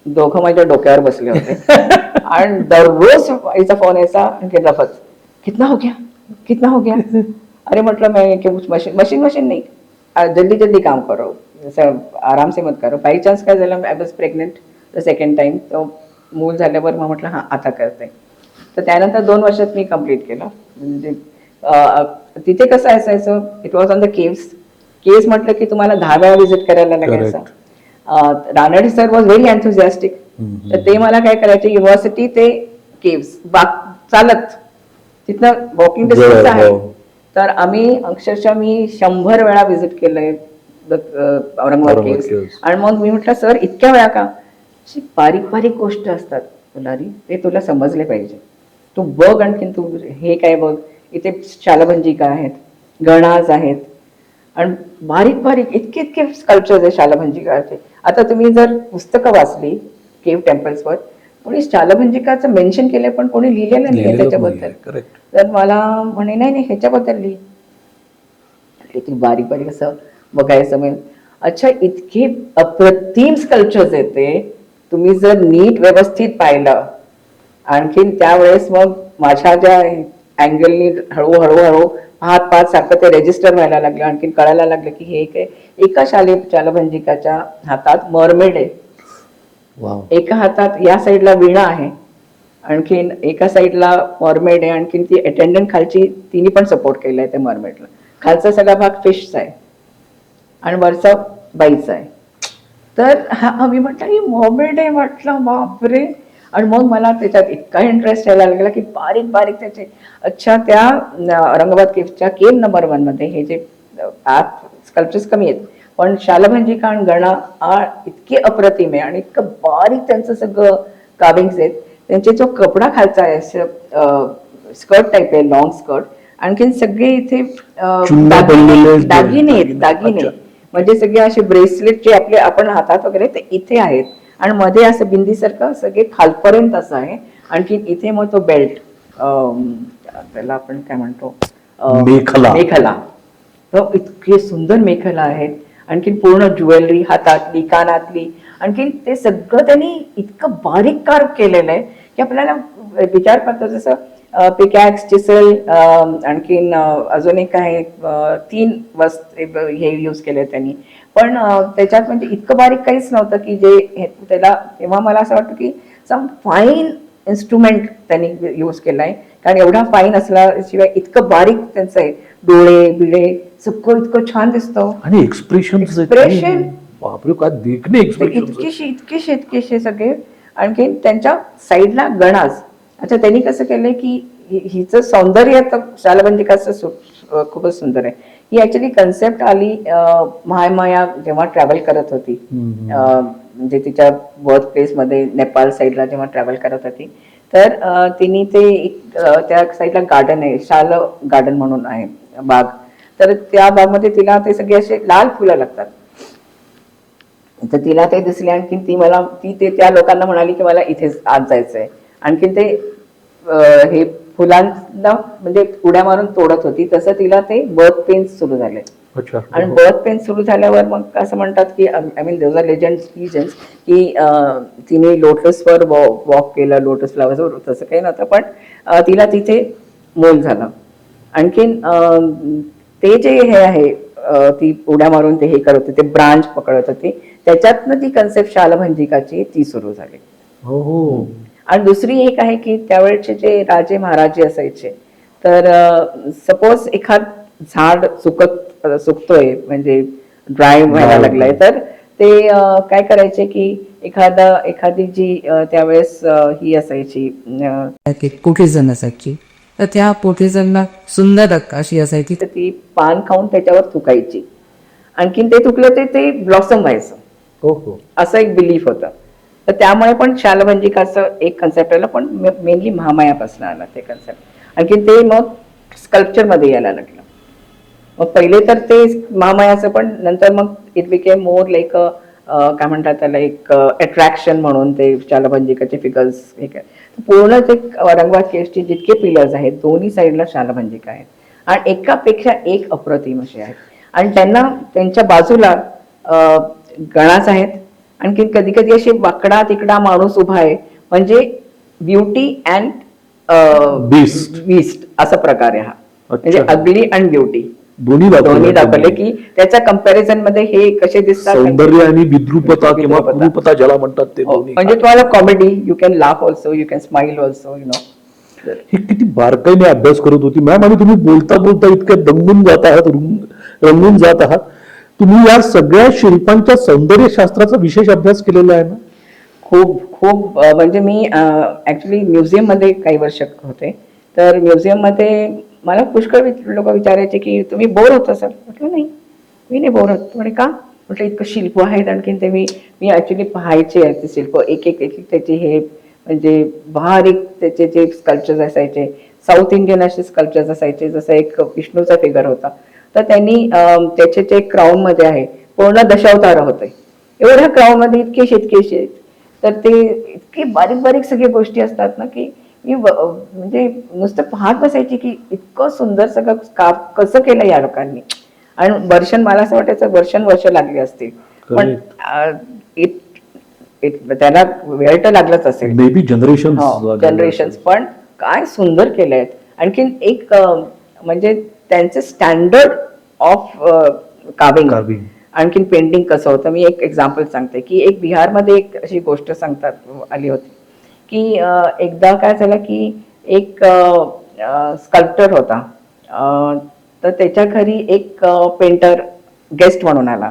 दोघं माझ्या डोक्यावर बसले होते. आणि दररोज आईचा फोन यायचा, आणखी रफत कितना हो गया. अरे म्हटलं मैं मशीन नहीं, जल्दी काम करो, आराम से मत करो. बाय चान्स काय झालं, I was pregnant the second time. तो मूल झाल्यावर मग म्हटलं हां आता करते. तर त्यानंतर 2 वर्षात मी कम्प्लीट केलं. म्हणजे तिथे कसं असायचं, it was on the caves म्हटलं की तुम्हाला 10 वेळा व्हिजिट करायला लागायचं. Ranade sir was very enthusiastic. तर ते मला काय करायचे, युनिव्हर्सिटी ते केव्स चालत तिथनं वॉकिंग डिस्टन्स आहे. तर आम्ही अक्षरशः मी 100 वेळा व्हिजिट केलंय औरंगाबाद केव्स. आणि मग मी म्हटलं सर इतक्या वेळा का? बारीक बारीक गोष्ट असतात तुलारी, ते तुला समजले पाहिजे. तू बघ, आणखीन तू हे काय बघ, इथे शालभंजिका आहेत, गणाज आहेत, आणि बारीक बारीक इतके इतके स्कल्पचर्स आहेत शालभंजिकाचे. आता तुम्ही जर पुस्तकं वाचली केव्ह टेम्पल्सवर, कोणी शालभंजिकाचं मेन्शन केलंय पण कोणी लिहिलेलं नाही त्याच्याबद्दल. तर मला म्हणे नाही नाही ह्याच्याबद्दल लिही. किती बारीक बारीक असं बघायचं मिळेल. अच्छा, इतके अप्रतिम स्कल्पचर्स आहेत ते, तुम्ही जर नीट व्यवस्थित पाहिलं. आणखीन त्यावेळेस मग माझ्या ज्या अँगलनी हळूहळू हळू पाहत सारखं ते रेजिस्टर व्हायला लागलं. आणखीन कळायला लागलं की हे काय, एका शालभंजिकाच्या हातात मरमेड आहे, एका हातात या साईडला वीणा आहे, आणखीन एका साईडला मरमेड आहे, आणखीन ती अटेंडंट खालची तिने पण सपोर्ट केलाय त्या मरमेडला. खालचा सगळा भाग फिशचा आहे आणि वरचा बाईचा आहे. तर हा मी म्हटलं ही मरमेड आहे, म्हटलं बापरे. आणि मग मला त्याच्यात इतका इंटरेस्ट यायला लागला की बारीक बारीक त्याचे. अच्छा, त्या औरंगाबाद केव्हच्या केव्ह नंबर 1 मध्ये हे जे स्कल्पचर्स कमी आहेत, पण शालभंजिका आणि गणा इतके अप्रतिम आहे आणि इतकं बारीक त्यांचं सगळं कार्विंग्स आहेत. त्यांचे जो कपडा खालचा आहे स्कर्ट टाईप आहे, लॉंग स्कर्ट, आणखीन सगळे इथे दागिने म्हणजे सगळे असे ब्रेसलेट जे आपले आपण हातात वगैरे ते इथे आहेत. आणि मध्ये असं बिंदीसारखं सगळे खालपर्यंत असं आहे. आणखी इथे मग तो बेल्ट, त्याला आपण काय म्हणतो, मेखला. इतके सुंदर मेखला आहेत. आणखीन पूर्ण ज्वेलरी हातातली, कानातली, आणखीन ते सगळं त्यांनी इतकं बारीक कार्व केलेलं आहे की आपल्याला विचार करतो. जसं पिकॅक्स, चिसल, आणखीन अजून एक आहे, 3 हे यूज केले त्यांनी. पण त्याच्यात म्हणजे इतकं बारीक काहीच नव्हतं की जे त्याला, तेव्हा मला असं वाटतं की सम फाईन इन्स्ट्रुमेंट त्यांनी यूज केलाय. कारण एवढा फाईन असल्याशिवाय इतकं बारीक त्यांचं आहे, डोळे बिळे सगळं इतकं छान दिसतं. आणि एक्सप्रेशन इतकेशे सगळे. आणखी त्यांच्या साईडला गणाज. अच्छा, त्यांनी कसं केलंय की हिचं सौंदर्य तर शालभंजिकाचं खूपच सुंदर आहे. ही ऍक्च्युली कन्सेप्ट आली महामाया जेव्हा ट्रॅव्हल करत होती, म्हणजे तिच्या बर्थ प्लेस मध्ये नेपाळ साईडला जेव्हा ट्रॅव्हल करत होती, तर तिने ते त्या साईडला गार्डन आहे, शाल गार्डन म्हणून आहे बाग. तर त्या बागमध्ये तिला ते सगळे असे लाल फुलं लागतात. तर तिला ते दिसले. आणखीन ती त्या लोकांना म्हणाली की मला इथेच आज जायचंय. आणखीन ते हे फुलांना म्हणजे उड्या मारून तोडत होती. तसं तिला ते बर्थ पेन्स सुरू झाले. आणि बर्थ पेन्स सुरू झाल्यावर मग असं म्हणतात की I mean there are legends की तिने लोटसवर वॉक केलं, लोटस फ्लावर्सवर. तसं काही नव्हतं, पण तिला तिथे मोल झालं. आणखीन ते जे हे आहे, ती उड्या मारून ते हे करत होती, ते ब्रांच पकडत होती, त्याच्यातनं ती कन्सेप्ट शालभंजिकाची ती सुरू झाली. आणि दुसरी एक आहे की त्यावेळेचे जे राजे महाराजे असायचे, तर सपोज एखाद झाड सुकतोय म्हणजे ड्राय व्हायला लागलाय, तर ते काय करायचे की एखादी जी त्यावेळेस ही असायची कोठीजण असायची, तर त्या पोठीजणला सुंदर अशी असायची, तर ती पान खाऊन त्याच्यावर थुकायची. आणखीन ते थुकलं ते ब्लॉसम व्हायचं, असं एक बिलीफ होतं. तर त्यामुळे पण शालभंजिकाचं एक कन्सेप्ट आलं, पण मेनली महामायापासून आलं ते कन्सेप्ट. आणखीन ते मग स्कल्पचर मध्ये यायला लागलं. मग पहिले तर ते महामायाचं, पण नंतर मग इट बिकेम मोर लाईक काय म्हणतात त्याला, एक अट्रॅक्शन म्हणून ते शालभंजिकाचे फिगर्स. पूर्ण ते औरंगाबाद केव्हचे जितके पिलर्स आहेत, दोन्ही साईडला शालभंजिका आहेत आणि एकापेक्षा एक अप्रतिम असे आहेत. आणि त्यांच्या बाजूला गणाच आहेत. आणखी कधी कधी असे वाकडा तिकडा माणूस उभा आहे, म्हणजे ब्युटी अँड बीस्ट असा प्रकार आहे हा. म्हणजे अगली अँड ब्युटी दोन्ही दाखवले की त्याच्या कंपॅरिझन मध्ये हे कसे दिसतात, सौंदर्य आणि विद्रुपता किंवा कुरूपता ज्याला म्हणतात ते. म्हणजे तुम्हाला comedy, you can laugh also, you can smile also, you know. हे किती बारकाईने अभ्यास करत होती मॅम. आणि तुम्ही बोलता बोलता इतक्या रंगून जात आहात. तुम्ही या सगळ्या शिल्पांच्या सौंदर्य शास्त्राचा विशेष अभ्यास केलेला आहे ना? खूप खूप म्हणजे मी ऍक्च्युली म्युझियम मध्ये काही वर्ष होते. तर म्युझियम मध्ये मला पुष्कळ लोक विचारायचे की तुम्ही बोर होत असाल. म्हटलं नाही, मी नाही बोर होत. म्हणे का? म्हटलं इतकं शिल्प आहेत, आणखीन ते मी ऍक्च्युली पाहायचे आहेत ते शिल्प, एक एक एक त्याचे हे म्हणजे बारीक त्याचे जे स्कल्पचर्स असायचे, साऊथ इंडियन असे स्कल्पचर्स असायचे. जसं एक विष्णूचा फिगर होता, तर त्यांनी त्याचे जे क्राऊन मध्ये आहे पूर्ण दशावतार होते. एवढ्या क्राऊन मध्ये इतके शेतकेशी आहेत, तर ते इतकी बारीक बारीक सगळ्या गोष्टी असतात ना की मी म्हणजे नुसतं पाहत बसायची की इतकं सुंदर सगळं कसं केलं या लोकांनी. आणि मला असं वाटायचं वर्ष लागली असतील, पण त्याला वेळ तर लागलाच असेल, मे बी जनरेशन, पण काय सुंदर केलंय. आणखीन एक म्हणजे त्यांचे स्टँडर्ड ऑफ कार्विंग, आणखीन पेंटिंग कसं होतं. मी एक एक्झाम्पल सांगते की एक बिहारमध्ये एक अशी गोष्ट सांगतात आली होती की एकदा काय झालं की एक स्कल्प्टर होता, तर त्याच्या घरी एक पेंटर गेस्ट म्हणून आला.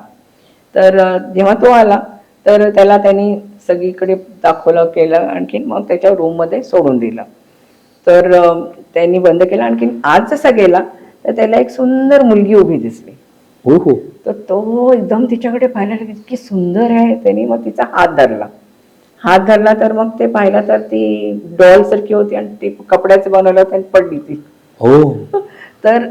तर जेव्हा तो आला तर त्याला त्यांनी सगळीकडे दाखवलं केलं, आणखीन मग त्याच्या रूम मध्ये सोडून दिलं. तर त्यांनी बंद केलं. आणखीन आज जसा गेला तर त्याला एक सुंदर मुलगी उभी दिसली. हो. तर तो एकदम तिच्याकडे पाहायला लागला, इतकी सुंदर आहे. त्यांनी मग तिचा हात धरला तर मग ते पाहिलं तर ती डॉल सारखी होती आणि ती कपड्याचं बनवलं होतं आणि पडली ती. हो. तर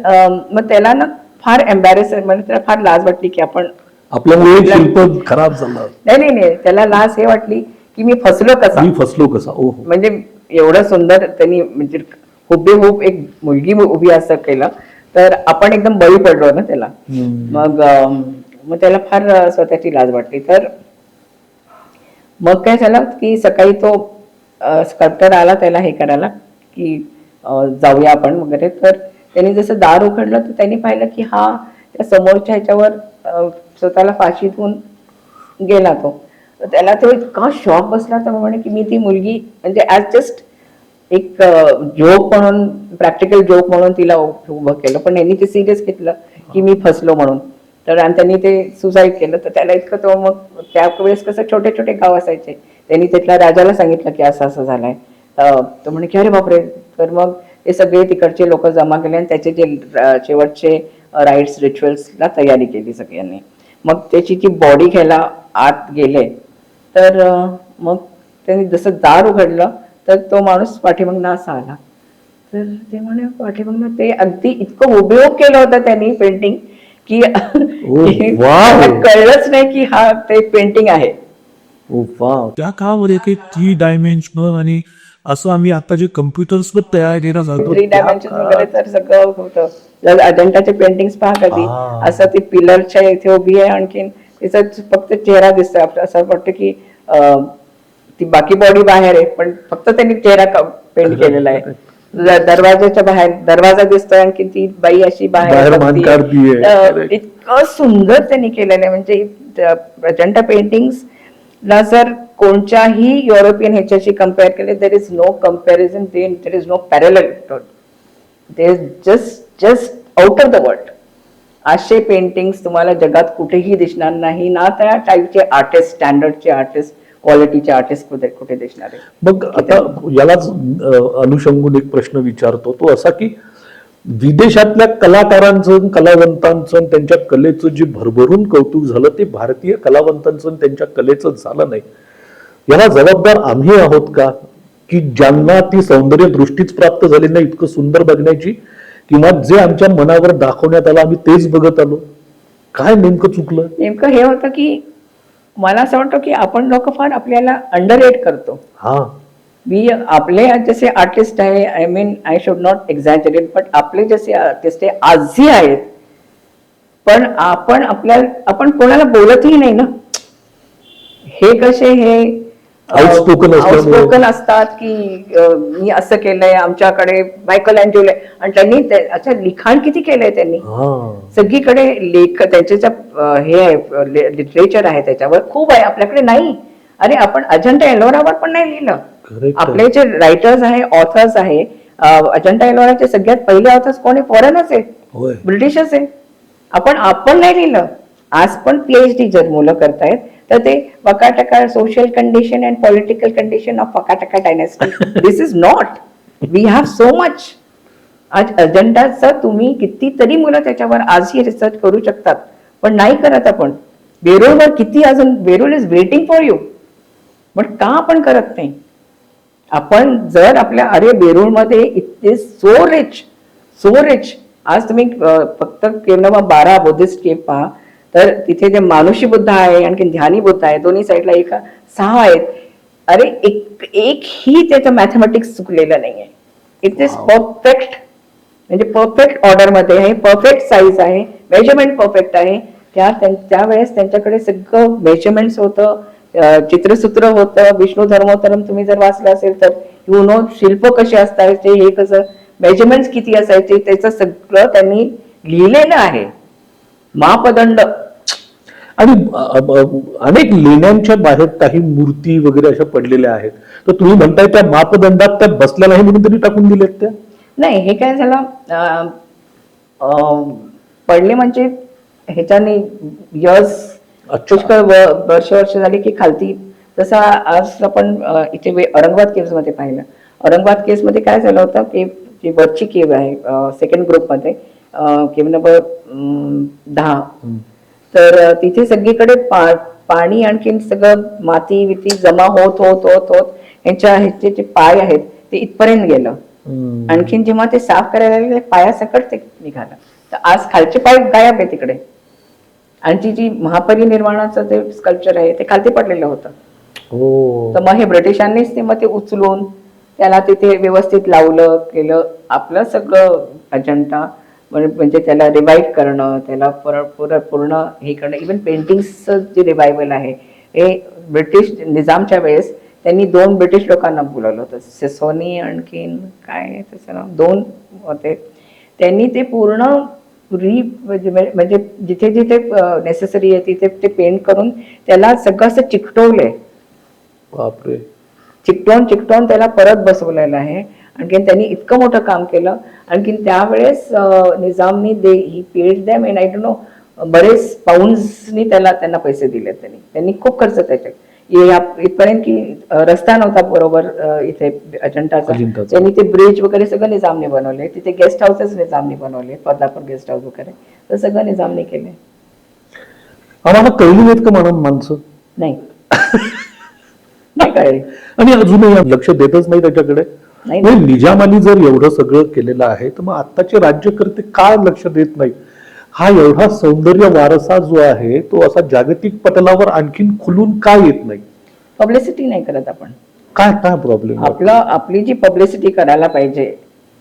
मग त्याला ना फार एम्बॅरेस म्हणजे त्याला फार लाज वाटली की आपण आपल्यामुळे शिल्प खराब झालं. नाही, त्याला लाज हे वाटली की मी फसलो कसा. म्हणजे एवढं सुंदर त्यांनी म्हणजे हुबेहूब एक मुलगी उभी असं केलं, तर आपण एकदम बळी पडलो ना त्याला. मग त्याला फार स्वतःची लाज वाटली. तर मग काय झालं की सकाळी तो स्कल्प्टर आला त्याला हे करायला की जाऊया आपण वगैरे. तर त्यांनी जसं दार उघडलं तर त्यांनी पाहिलं की हा त्या समोरच्या ह्याच्यावर स्वतःला फाशी देऊन गेला तो. तर त्याला तो इतका शॉक बसला. तर म्हणे की मी ती मुलगी म्हणजे ऍज जस्ट एक जोक म्हणून, प्रॅक्टिकल जोक म्हणून तिला उभं केलं, पण यांनी ते सिरियस घेतलं की मी फसलो म्हणून. तर आणि त्यांनी ते सुसाईड केलं. तर त्याला इतकं तो मग त्यावेळेस कसं छोटे छोटे गाव असायचे, त्यांनी तिथल्या राजाला सांगितलं की असं असं झालंय. तो म्हणे की अरे बापरे. तर मग ते सगळे तिकडचे लोक जमा केले आणि त्याचे जे शेवटचे राईट्स रिच्युअल्सला तयारी केली सगळ्यांनी. मग त्याची जी बॉडी घ्यायला आत गेले, तर मग त्यांनी जसं दार उघडलं तर तो माणूस पाठीमागनं असा आला. तर ते म्हणे पाठीमागनं ते अगदी इतकं हुबेहूब केलं होतं त्यांनी पेंटिंग की कळलंच नाही की हा ते पेंटिंग आहे. त्या काळामध्ये काही 3 डायमेन्शनल आणि असं आम्ही आता जे कम्प्युटर्स तयार केलं जातो 3 डायमेन्शन वगैरे तर सगळं होतं. जर अजंठाचे पेंटिंग्स पहा कधी, असं ती पिलरच्या इथे उभी आहे, आणखीन तिचा फक्त चेहरा दिसतोय. आपलं असं वाटतं की ती बाकी बॉडी बाहेर आहे, पण फक्त त्यांनी चेहरा पेंट केलेला आहे. दरवाजाच्या बाहेर दरवाजा दिसतोय, आणखी ती बाई अशी बाहेर इतकं सुंदर त्यांनी केलेलं आहे. म्हणजे अजंठा पेंटिंग्स ला जर कोणत्याही युरोपियन ह्याच्याशी कम्पेअर केले, there is no comparison, there is no parallel, there is just out of the world. असे पेंटिंग्स तुम्हाला जगात कुठेही दिसणार नाही ना. त्या टाईपचे आर्टिस्ट, स्टँडर्डचे आर्टिस्ट, क्वालिटीचे आर्टिस्ट कुठे दिसणार आहे. मग आता यालाच अनुषंगून एक प्रश्न विचारतो तो असा की विदेशातल्या कलाकारांचं, कलावंतांचं, त्यांच्या कलेचं जे भरभरून कौतुक झालं ते भारतीय कलावंतांचं त्यांच्या कलेचं झालं नाही. याला जबाबदार आम्ही आहोत का, की ज्यांना ती सौंदर्य दृष्टीच प्राप्त झाली नाही इतकं सुंदर बघण्याची, किंवा जे आमच्या मनावर दाखवण्यात आलं आम्ही तेच बघत आलो? काय नेमकं चुकलं? नेमकं हे होतं की मला असं वाटतं की आपण लोक फार आपल्याला अंडररेट करतो. आपले जसे आर्टिस्ट आहे, I mean I should not exaggerate, but आपले जसे आर्टिस्ट आहे आजही आहेत, पण आपण कोणाला बोलतही नाही ना. हे कसे हे आउटस्पोकन असतात की मी असं केलंय, आमच्याकडे मायकल अँजेलो, आणि त्यांनी अच्छा लिखाण किती केलंय त्यांनी. सगळीकडे त्यांच्या हे आहे, लिटरेचर आहे, त्याच्यावर खूप आहे, आपल्याकडे नाही. अरे आपण अजंठा एलोरावर पण नाही लिहिलं. आपले जे रायटर्स आहे, ऑथर्स आहे, अजंठा एलोराचे सगळ्यात पहिले ऑथर्स कोणी फॉरेनर्स आहे, ब्रिटिशर्स आहे. आपण नाही लिहिलं. आज पण PhD जर मुलं करतायत तर ते Vakataka social condition and political condition of Vakataka dynasty. This is not. We have so much. आज अजंठाचा तुम्ही कितीतरी मुलं त्याच्यावर आजही रिसर्च करू शकतात, पण नाही करत आपण. वेरूळवर किती अजून, Verul is waiting for you, पण का आपण करत नाही? आपण जर आपल्या अरे वेरूळमध्ये it is so rich, so rich. आज तुम्ही फक्त केवळ 12 बुद्धिस्ट केव पहा, तर तिथे जे मानुषी बुद्ध आहे, आणखी ध्यानी बुद्ध आहे, दोन्ही साईडला 6 आहेत. अरे एक ही त्याचं मॅथमॅटिक्स चुकलेलं नाहीये. इट इज परफेक्ट, म्हणजे परफेक्ट ऑर्डर मध्ये आहे, परफेक्ट साईज आहे, मेजरमेंट परफेक्ट आहे. त्यावेळेस त्यांच्याकडे सगळं मेजरमेंट्स होतं, चित्रसूत्र होतं. विष्णू धर्मोत्तरम तुम्ही जर वाचलं असेल तर यू नो शिल्प कसे असायचे, हे कसं मेजरमेंट्स किती असायचे, त्याचं सगळं त्यांनी लिहिलेलं आहे. मापदंड आणि अनेक लेण्यांच्या बाहेर काही मूर्ती वगैरे अशा पडलेल्या आहेत, तर तुम्ही म्हणताय त्या मापदंडात त्या बसल्या नाही म्हणून तरी टाकून दिलेत त्या? नाही, हे काय झालं, पडले म्हणजे ह्याच्याने यस पुष्कळ वर्ष झाली की खालती. जसं आज आपण इथे औरंगाबाद केव्स मध्ये पाहिलं. औरंगाबाद केव्स मध्ये काय झालं होतं की जी वरची केव आहे सेकंड ग्रुप मध्ये, केव नंबर 10, तर तिथे सगळीकडे पाणी आणखीन सगळं माती विती जमा होत होत होत होत ह्याचे जे पाय आहेत ते इथपर्यंत गेलं. आणखीन जेव्हा ते साफ करायला लागले पायासकट ते निघालं. तर आज खालचे पाय गायब आहे तिकडे. आणि जी महापरिनिर्वाणाचं ते स्कल्पचर आहे ते खालती पडलेलं होतं. तर मग हे ब्रिटिशांनीच ते मग ते उचलून त्याला तिथे व्यवस्थित लावलं केलं. आपलं सगळं अजंठा म्हणजे त्याला रिवाईव्ह करणं, त्याला पूर्ण हे करणं. इव्हन पेंटिंग्सचं जे रिवायवल आहे हे ब्रिटिश निजामच्या वेळेस त्यांनी 2 ब्रिटिश लोकांना बोलवलं होतं, सिसोनी आणखीन काय त्याचं नाव, 2 होते. त्यांनी ते पूर्ण म्हणजे जिथे जिथे नेसेसरी आहे तिथे ते पेंट करून त्याला सगळं असं चिकटवलंय. बापरे. चिकटवून त्याला परत बसवलेलं आहे. आणखीन त्यांनी इतकं मोठं काम केलं. आणखीन त्यावेळेस निजामनी he paid them and I don't know बरेच पाऊंड्सनी त्यांना पैसे दिले. त्यांनी खूप खर्च त्याच्यात. इथपर्यंत की रस्ता नव्हता बरोबर इथे अजंठाचा. त्यांनी ते ब्रिज वगैरे सगळं निजामने बनवले. तिथे गेस्ट हाऊसेस निजामने बनवले, पद्मापूर गेस्ट हाऊस वगैरे, तर सगळं निजामने केले. आम्हाला कळली नाहीत का म्हणून माणसं? नाही नाही कळली. आणि अजूनही लक्ष देतच नाही त्याच्याकडे. निजामानी जर एवढं सगळं केलेलं आहे तर मग आत्ताचे राज्यकर्ते का लक्ष देत नाही? हा एवढा सौंदर्य वारसा जो आहे तो असा जागतिक पटलावर आणखीन खुलून का येत नाही? पब्लिसिटी नाही करत आपण. काय प्रॉब्लेम? आपली जी पब्लिसिटी करायला पाहिजे,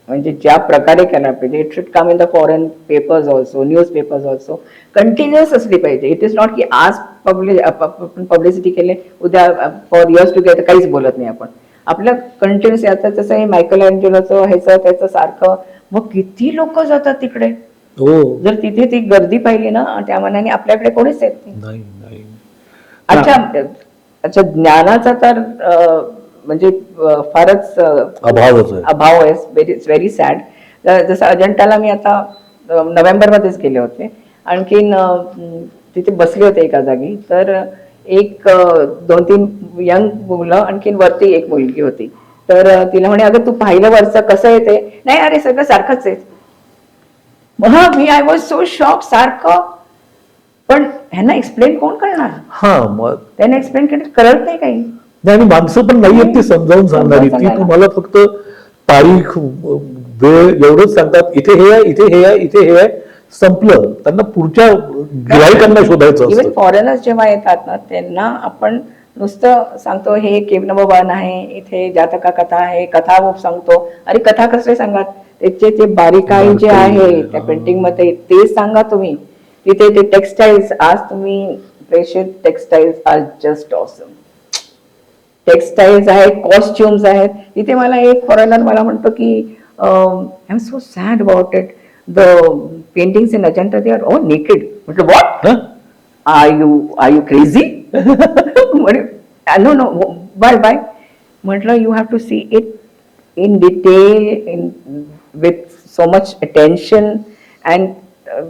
म्हणजे ज्या प्रकारे करायला पाहिजे, it should come in the foreign papers also, news papers also, continuous असली पाहिजे. इट इज नॉट की आज पब्लिसिटी केले उद्या फॉर इयर्स टुगेदर काहीच बोलत नाही आपण. आपलं कंटिन्युअस. आता जसं हे मायकल अँजेलोचं ह्याचं त्याचं सारखं, मग किती लोक जातात तिकडे. जर तिथे ती गर्दी पाहिली ना, त्या मनाने आपल्याकडे कोणीच येत नाही. अच्छा ज्ञानाचा तर म्हणजे फारच अभाव आहे. Very sad. जसं अजंठाला मी आता नोव्हेंबर मध्येच गेले होते. आणखीन तिथे बसले होते एका जागी, तर एक 2-3 यंग मुलं, आणखीन वरती एक मुलगी होती. तर तिला म्हणे, अगं तू पाहिलं वरचं कसं येते? नाही, अरे सगळं सारखंच आहे. मी आय वॉज सो शॉक. सारखं, पण ह्यांना एक्सप्लेन कोण करणार? त्यांना एक्सप्लेन करत नाही काही. आणि माणसं पण नाही आहेत ती समजावून सांगणारी. ती तुम्हाला फक्त तारीख वेळ एवढंच सांगतात, इथे हे आहे, इथे हे आहे, इथे हे आहे, संपलं. त्यांना पुढच्या गिराईकांना शोधायचं. इव्हन फॉरेनर्स जेव्हा येतात ना, त्यांना आपण नुसतं सांगतो हे केव नंबर 1 आहे, इथे जातका कथा आहे, कथा सांगतो. अरे कथा कसले सांगा, त्याचे ते बारीकाई जे आहे त्या पेंटिंग मध्ये ते सांगा तुम्ही. तिथे ते टेक्सटाईल्स, आज तुम्ही pressure textiles are just awesome. Textiles आहेत, कॉस्ट्युम्स आहेत. तिथे मला एक फॉरेनर मला म्हणतो की I am so sad about it, the paintings in Ajanta they are all naked. म्हटलं what, are you crazy? No bye. म्हटलं you have to see it in detail, with so much attention, and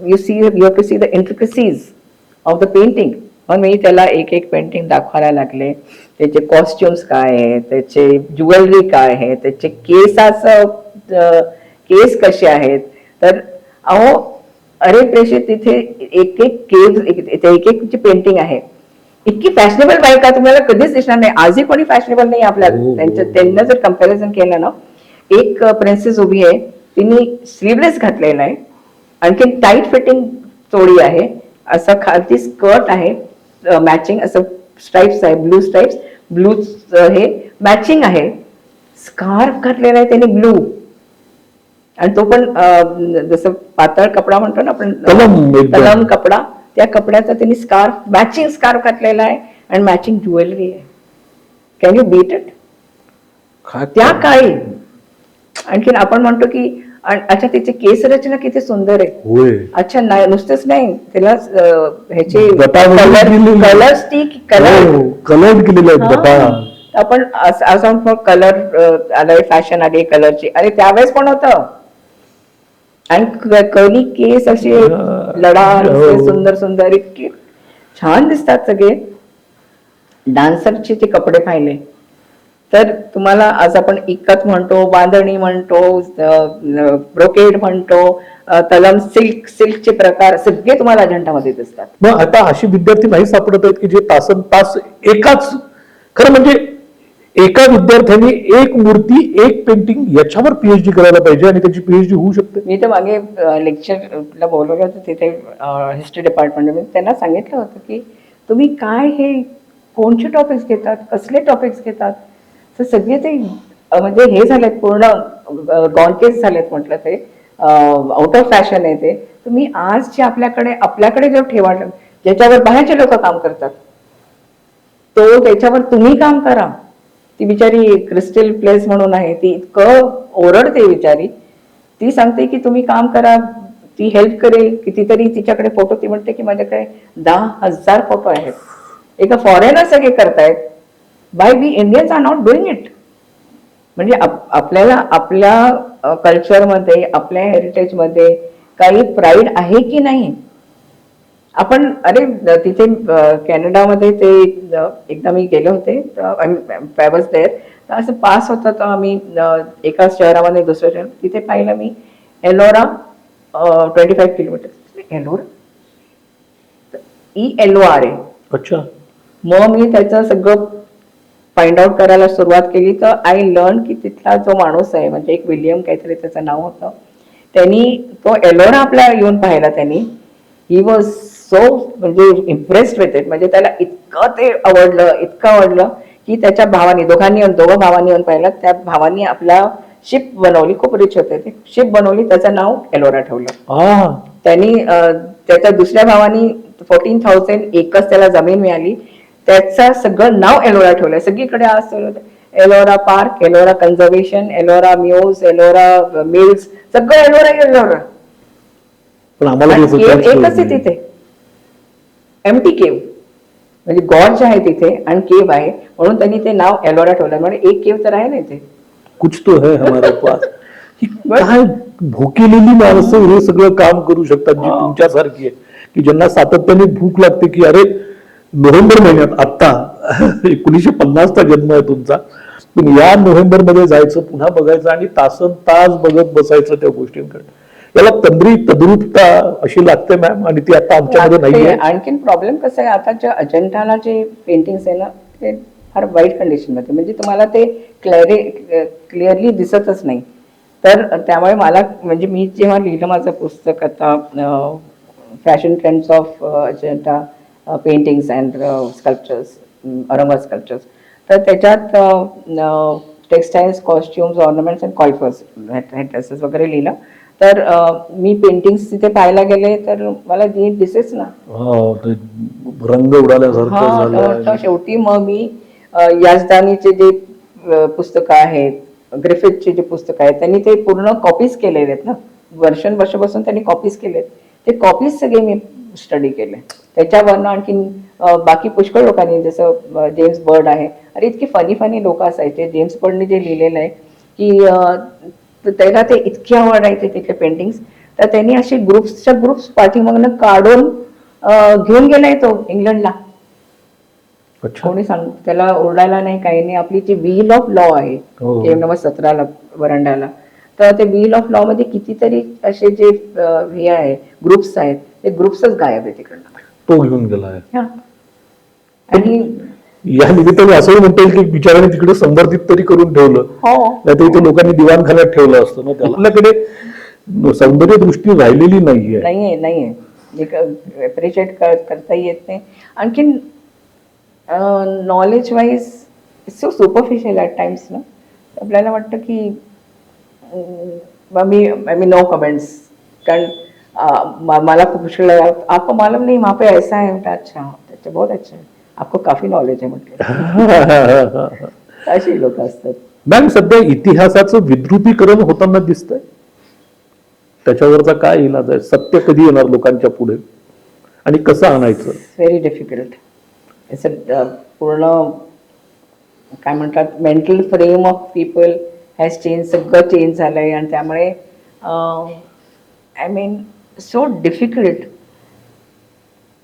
you have to see the intricacies. Of the painting. मग मी त्याला एक एक painting दाखवायला लागले, त्याचे costumes काय आहे, त्याचे ज्वेलरी काय आहे, त्याचे केस कसे आहेत. तर अहो अरे प्रेषित तिथे एक एक केस एक एक जी पेंटिंग आहे इतकी फॅशनेबल बायका तुम्हाला कधीच दिसणार नाही. आजही कोणी फॅशनेबल नाही आपल्या त्यांना जर कम्पॅरिझन केलं ना, एक प्रिन्सेस उभी आहे, तिने स्लीवलेस घातलेला आहे, आणखी टाईट फिटिंग चोळी आहे, असं खालती स्कर्ट आहे मॅचिंग, असं स्ट्राइप्स आहे, ब्लू स्ट्राइप्स, ब्लू हे मॅचिंग आहे, स्कार्फ घातलेला आहे त्याने ब्लू, आणि तो पण जसं पातळ कपडा म्हणतो ना आपण, तलम कपडा, त्या कपड्याचा त्यांनी स्कार्फ मॅचिंग स्कार्फ घातलेला आहे आणि मॅचिंग ज्वेलरी आहे. Can you beat it? त्या काळी. आणखीन आपण म्हणतो की अच्छा तिचे केस रचना किती सुंदर आहे. अच्छा नाही, नुसतेच नाही, त्याला ह्याचे कलर स्टिक कलर केलेले आपण असं कलर आलाय, फॅशन आली कलरची. अरे त्यावेळेस पण होतं. आणि कर्ली केस असे लढा सुंदर सुंदर, इतके छान दिसतात सगळे. डान्सरचे ते कपडे पाहिले तर तुम्हाला आज आपण इक्कत म्हणतो, बांधणी म्हणतो, ब्रोकेड म्हणतो, तलम सिल्कचे प्रकार सगळे तुम्हाला अजंठामध्ये दिसतात. मग आता अशी विद्यार्थी नाही सापडत आहेत की जे तासन तास एकाच, खरं म्हणजे एका विद्यार्थ्याने एक मूर्ती, एक पेंटिंग याच्यावर पीएचडी करायला पाहिजे आणि त्याची पीएचडी होऊ शकते. मी तर मागे लेक्चरला बोलवलं होतं तिथे हिस्ट्री डिपार्टमेंटमध्ये, त्यांना सांगितलं होतं की तुम्ही काय हे कोणते टॉपिक्स घेतात, कसले टॉपिक्स घेतात. तर सगळे ते म्हणजे हे झालेत, पूर्ण गॉनकेस झालेत म्हटलं, ते आउट ऑफ फॅशन आहे ते. तुम्ही आज जे आपल्याकडे जो ठेवा, ज्याच्यावर बाहेरचे लोक काम करतात, तो त्याच्यावर तुम्ही काम करा. ती बिचारी क्रिस्टल प्लेस म्हणून आहे, ती इतकं ओरडते बिचारी, ती सांगते की तुम्ही काम करा, ती हेल्प करेल. कितीतरी तिच्याकडे फोटो, ती म्हणते की माझ्याकडे 10,000 फोटो आहेत. एका फॉरेनर सगळे करतायत, by we Indians are not doing it. म्हणजे आपल्याला आपल्या कल्चरमध्ये, आपल्या हेरिटेजमध्ये काही प्राईड आहे की नाही. आपण अरे तिथे कॅनडामध्ये ते एकदा मी गेले होते, वॉज देअर, तर असं पास होतं, तर आम्ही एका शहरामध्ये दुसऱ्या शहरात, तिथे पाहिलं मी एलोरा 25 किलोमीटर. एलोरा ELORA. अच्छा. मग मी त्याचं सगळं फाइंड आउट करायला सुरुवात केली, तर आय लर्न की तिथला जो माणूस आहे, म्हणजे एक विलियम काहीतरी त्याचं नाव होतं, त्यांनी तो एलोरा आपल्या येऊन पाहिला. त्यांनी ही वॉज सो म्हणजे इम्प्रेस्ड विथ इट. म्हणजे त्याला इतकं ते इतकं आवडलं की त्याच्या भावानी, दोघं भावांनी येऊन पाहिलं. त्या भावानी आपला शिप बनवली, खूप रिच होते ते, शिप बनवली, त्याचं नाव एलोरा ठेवलं. त्यांनी त्याच्या दुसऱ्या भावानी 14,000 एकच त्याला जमीन मिळाली, त्याचं सगळं नाव एलोरा ठेवलंय. सगळीकडे आज Ellora park, Ellora conservation, Ellora muse, Ellora mills, सगळं एलोरा. पण आम्हाला एकच आहे तिथे, एम्प्टी केव, म्हणजे गॉड आहे तिथे आणि केव आहे, म्हणून त्यांनी ते नाव एलोरा ठेवलं. म्हणजे एक केव तर आहे ना इथे, कुछ तो है हमारे पास. काय भुकेलेली माणसं हे सगळं काम करू शकतात, जी तुमच्यासारखी आहे, की ज्यांना सातत्याने भूक लागते की अरे नोव्हेंबर महिन्यात, आता 1950चा जन्म आहे तुमचा, पण या नोव्हेंबर मध्ये जायचं, पुन्हा बघायचं आणि तासन तास बघत बसायचं त्या गोष्टींकडे. याला तद्रुपता अशी लागते मॅम, आणि ती आता आमच्यामध्ये नाहीये. आणखीन प्रॉब्लेम कसं आहे, आता ज्या अजंठाला जे पेंटिंग्स आहे ना, ते फार वाईट कंडिशन मध्ये, म्हणजे तुम्हाला ते क्लिअरली दिसतच नाही. तर त्यामुळे मला, म्हणजे मी जेव्हा लिहिलं माझं पुस्तक आता fashion trends of Ajanta paintings and sculptures, Aurangabad sculptures, तर त्याच्यात textiles, costumes, ornaments and coiffures, dresses वगैरे लिहिलं. तर मी पेंटिंग्स तिथे पाहायला गेले तर मला दिसेच ना, रंग उडाल्यासारखं. शेवटी मग मी याजदानीचे जे पुस्तकं आहेत, ग्रिफिथचे जे पुस्तकं आहेत, त्यांनी ते पूर्ण कॉपीज केलेले आहेत ना, वर्षापासून त्यांनी कॉपीज केलेत. ते कॉपीज सगळे मी स्टडी केले. त्याच्यावरनं आणखीन बाकी पुष्कळ लोकांनी, जसं जेम्स बर्ड आहे, अरे इतके फनी लोक असायचे. जेम्स बर्डने जे लिहिलेलं आहे की त्याला ते इतके आवडायचे तिथले पेंटिंग्स, तर त्यांनी असे ग्रुप्स पाठीमागनं काढून घेऊन गेलाय तो इंग्लंडला. अच्छा. कोणी सांग त्याला ओरडायला नाही, काही नाही. आपली जी व्हील ऑफ लॉ आहे हो. केव नंबर 17 वरांड्याला, तर ते व्हील ऑफ लॉ मध्ये कितीतरी असे जे हे आहे ग्रुप्स आहेत, ते ग्रुप्सच गायब आहे तिकडनं. तो घेऊन गेलाय. हा. आणि या निमित्ताने असंही म्हणता येईल की बिचाराने तिकडे संवर्धित तरी करून ठेवलं, हो, नाहीतर इथे लोकांनी दिवाणखान्यात ठेवलं असतं ना त्याला. आपल्याकडे सौंदर्य दृष्टी राहिलेली नाहीये. नाहीये अप्रिशिएट करता येत नाही. आणखीन knowledge wise so superficial at times ना. आपल्याला वाटतं की मी नो कमेंट्स, कारण मला पूछ रहा आपको मालूम नहीं वहाँ पे ऐसा है. अच्छा अच्छा, बहुत अच्छा है, आपको काफी नॉलेज आहे म्हटलं. अशी लोक असतात. मॅम, सध्या इतिहासाचं विद्रुपीकरण होताना दिसतंय, त्याच्यावरचा काय इलाज आहे? सत्य कधी येणार लोकांच्या पुढे आणि कसं आणायचं? Very difficult. पूर्ण काय म्हणतात, mental frame of people has change, सगळं चेंज झालंय. आणि त्यामुळे आय मीन सो डिफिकल्ट.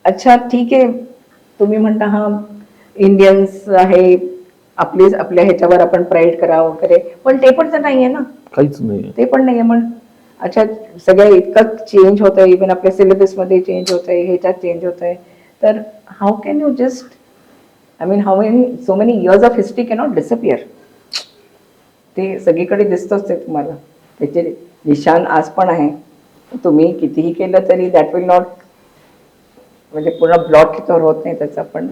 अच्छा ठीक आहे, तुम्ही म्हणता हा इंडियन्स आहे, आपल्या ह्याच्यावर आपण प्राईड करावं वगैरे, पण ते पण तर नाहीये ना. काहीच नाही. ते पण नाहीये. मग अच्छा, सगळं इतकं चेंज होत आहे, इव्हन आपल्या सिलेबस मध्ये चेंज होत आहे, ह्याच्यात चेंज होत आहे. तर how can you just, I mean how many so many years of history cannot disappear. ते सगळीकडे दिसतोच ते तुम्हाला, त्याचे निशान आज पण आहे. तुम्ही कितीही केलं तरी दॅट विल नॉट, म्हणजे पूर्ण ब्लॉट तर होत नाही त्याचा. पण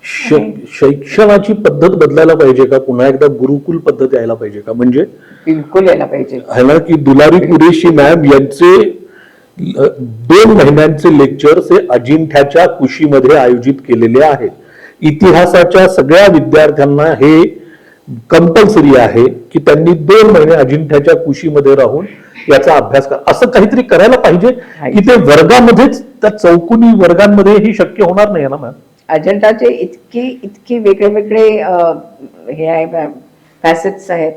शिक्षणाची पद्धत बदलायला पाहिजे का? पुन्हा एकदा गुरुकुल पद्धत यायला पाहिजे का? म्हणजे बिलकुल यायला पाहिजे. है ना, की दुलारी कुरेशी मॅम यांचे 2 महिन्यांचे लेक्चर्स हे अजिंठ्याच्या कुशीमध्ये आयोजित केलेले आहेत. इतिहासाच्या सगळ्या विद्यार्थ्यांना हे कंपल्सरी आहे की त्यांनी 2 महिने अजिंठ्याच्या कुशीमध्ये राहून याचा अभ्यास करा. असं काहीतरी करायला पाहिजे की ते वर्गामध्येच, त्या चौकोनी वर्गांमध्ये ही शक्य होणार नाही ना मॅम. अजंठाचे इतके वेगळे वेगळे हे आहे, फॅसेट्स आहेत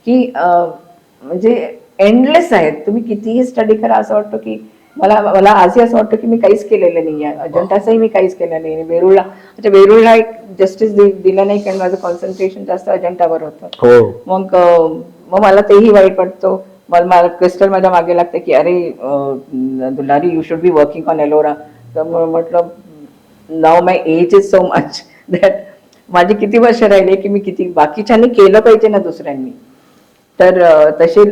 की म्हणजे एंडलेस आहेत. तुम्ही कितीही स्टडी करा, असं वाटतं की मला आजही असं वाटतं की मी काहीच केलेलं नाही आहे. अजंठाचंही मी काहीच केलं नाही. वेरूळला, अच्छा वेरूळला एक जस्टिस दिलं नाही, कारण माझं कॉन्सन्ट्रेशन जास्त अजंठावर होतं. मग मला तेही वाईट वाटतं. मला क्रिस्टल माझ्या मागे लागते की अरे Dulari, you should be working on Ellora. तर म्हटलं now my age is so much that माझी किती वर्ष राहिले की मी किती बाकीच्यांनी केलं पाहिजे ना दुसऱ्यांनी. तर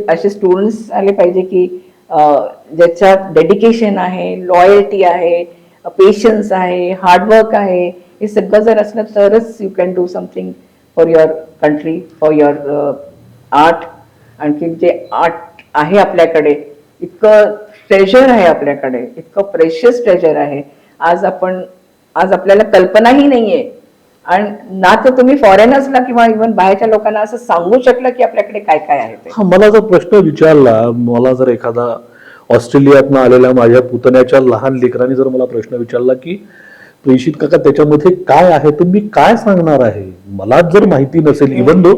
असे स्टुडंट्स आले पाहिजे की ज्याच्यात डेडिकेशन आहे, लॉयल्टी आहे, पेशन्स आहे, हार्डवर्क आहे. हे सगळं जर असलं तरच you can do something for your country, for your art. आणखी जे आर्ट आहे आपल्याकडे, इतकं ट्रेजर आहे आपल्याकडे, इतकं प्रेशियस ट्रेजर आहे. आज आपल्याला कल्पनाही नाहीये. आणि ना तर तुम्ही फॉरेनर्सला किंवा इव्हन बाहेरच्या लोकांना असं सांगू शकलं की आपल्याकडे काय काय आहे ते. मला जर प्रश्न विचारला, मला जर एखादा ऑस्ट्रेलियातनं आलेल्या माझ्या पुतण्याच्या लहान लेकरांनी जर मला प्रश्न विचारला की प्रेषित काका त्याच्यामध्ये काय आहे, तर मी काय सांगणार आहे? मला जर माहिती नसेल, इव्हन दो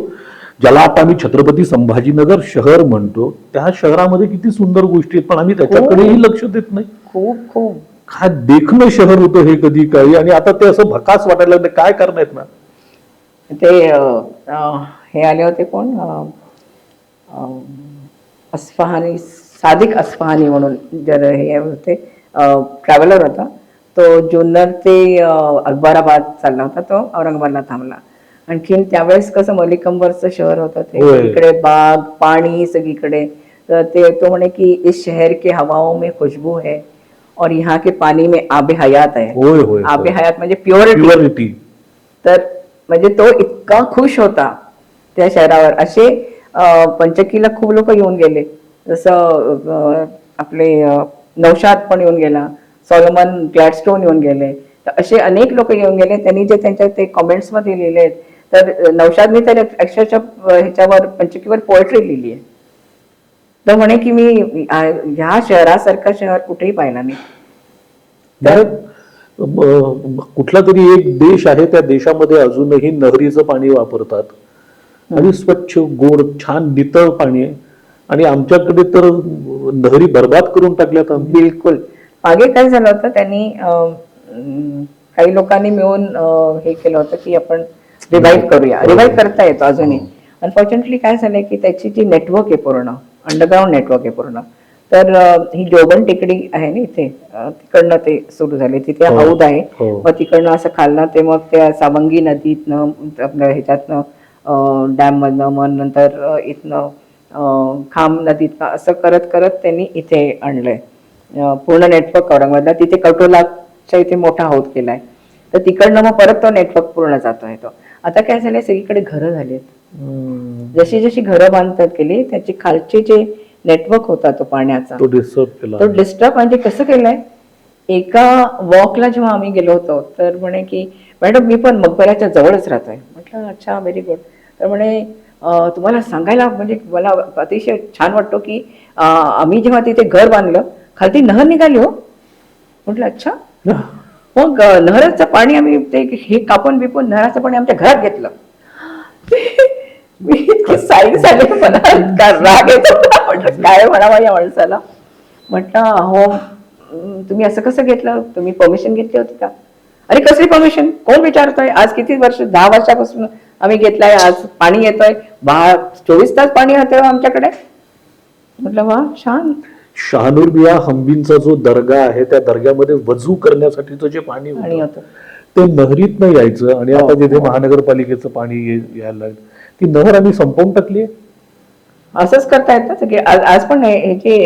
ज्याला आता आम्ही छत्रपती संभाजीनगर शहर म्हणतो, त्या शहरामध्ये किती सुंदर गोष्टी आहेत, पण आम्ही त्याच्याकडेही लक्ष देत नाही. खूप काय देखणं शहर होतं हे कधी काही, आणि आता ते असं भकास वाटायला लागलं. काय करणार ना ते. हे आले होते कोण, अस्फहानी, सादिक अस्फहानी म्हणून जर हे होते, ट्रॅव्हलर होता तो. जुन्नर ते अकबराबाद चालला होता, तो औरंगाबादला थांबला. आणखीन त्यावेळेस कसं मलिकंबरचं शहर होतं ते, इकडे बाग, पाणी सगळीकडे. तर ते तो म्हणे की इस शहर के हवाओं में खुशबू है और यहाँ के पानी में आबे हयात है. आबे हयात म्हणजे प्युरिटी. तर म्हणजे तो इतका खुश होता त्या शहरावर. असे पंचकीला खूप लोक येऊन गेले, जसं आपले नौशाद पण येऊन गेला, सॉलोमन ग्लॅडस्टोन येऊन गेले. तर असे अनेक लोक येऊन गेले. त्यांनी जे त्यांच्या ते कॉमेंट्स मध्ये लिहिले, तर नौशादनी तर अक्षरशः ह्याच्यावर पंचकीवर पोएट्री लिहिली आहे. तर म्हणे की मी ह्या शहरासारखं शहर कुठेही पाहिला नाही. तर कुठला तरी एक देश आहे, त्या देशामध्ये अजूनही नहरीचं पाणी वापरतात आणि स्वच्छ, गोड, छान नितळ पाणी आहे. आणि आमच्याकडे तर नहरी बर्बाद करून टाकल्यात. बिलकुल. मागे काय झालं होतं, त्यांनी काही लोकांनी मिळून हे केलं होतं की आपण रिवाईव्ह करूया. रिवाईव्ह करता येतो अजूनही. अनफॉर्च्युनेटली काय झालंय की त्याची जी नेटवर्क आहे पूर्ण अंडरग्राऊंड नेटवर्क आहे पूर्ण, तर ही जोबन टेकडी आहे ना इथे, तिकडनं ते सुरू झाले. तिथे हौद आहे, मग तिकडनं असं खालनं ते मग त्या सावंगी नदीतनं आपल्या ह्याच्यातनं डॅम मधनं, मग नंतर इथनं खाम नदीतनं असं करत करत त्यांनी इथे आणलंय पूर्ण नेटवर्क औरंगाबादला. तिथे कटोलाच्या इथे मोठा हौद केलाय, तर तिकडनं मग परत तो नेटवर्क पूर्ण जातोय तो. आता काय झालंय, सगळीकडे घरं झालीत. जशी जशी घरं बांधतात गेली, त्याची खालचे जे नेटवर्क होता तो पाण्याचा, तो डिस्टर्ब म्हणजे कसं केलंय. एका वॉकला जेव्हा आम्ही गेलो होतो तर म्हणे की मॅडम मी पण मकबऱ्याच्या जवळच राहतोय. म्हटलं अच्छा, व्हेरी गुड. तर म्हणे तुम्हाला सांगायला म्हणजे मला अतिशय छान वाटतो की आम्ही जेव्हा तिथे घर बांधलं खालती नहर निघाली हो. म्हटलं अच्छा. मग नहराचं पाणी आम्ही ते हे कापून बिपून नहराचं पाणी आमच्या घरात घेतलं. मी इतकी साईड झाले, मला राग येत होता. म्हटलं काय म्हणावं या माणसाला. म्हटलं हो तुम्ही असं कसं घेतलं, तुम्ही परमिशन घेतली होती का. अरे कसली परमिशन, कोण विचारतोय. आज किती वर्ष, 10 वर्षापासून आम्ही घेतलाय, आज पाणी येतोय, 24 तास पाणी होतं आमच्याकडे. म्हटलं वा छान. शहानूर बिया हंबींचा जो दर्गा आहे, त्या दर्ग्यामध्ये वजू करण्यासाठीचं जे पाणी होतं ते नहरीत नाही यायचं. आणि आता जिथे महानगरपालिकेचं पाणी यायला लागलं, ती नहर आम्ही संपवून टाकली. असंच करता येतं सगळे. आज पण हे जे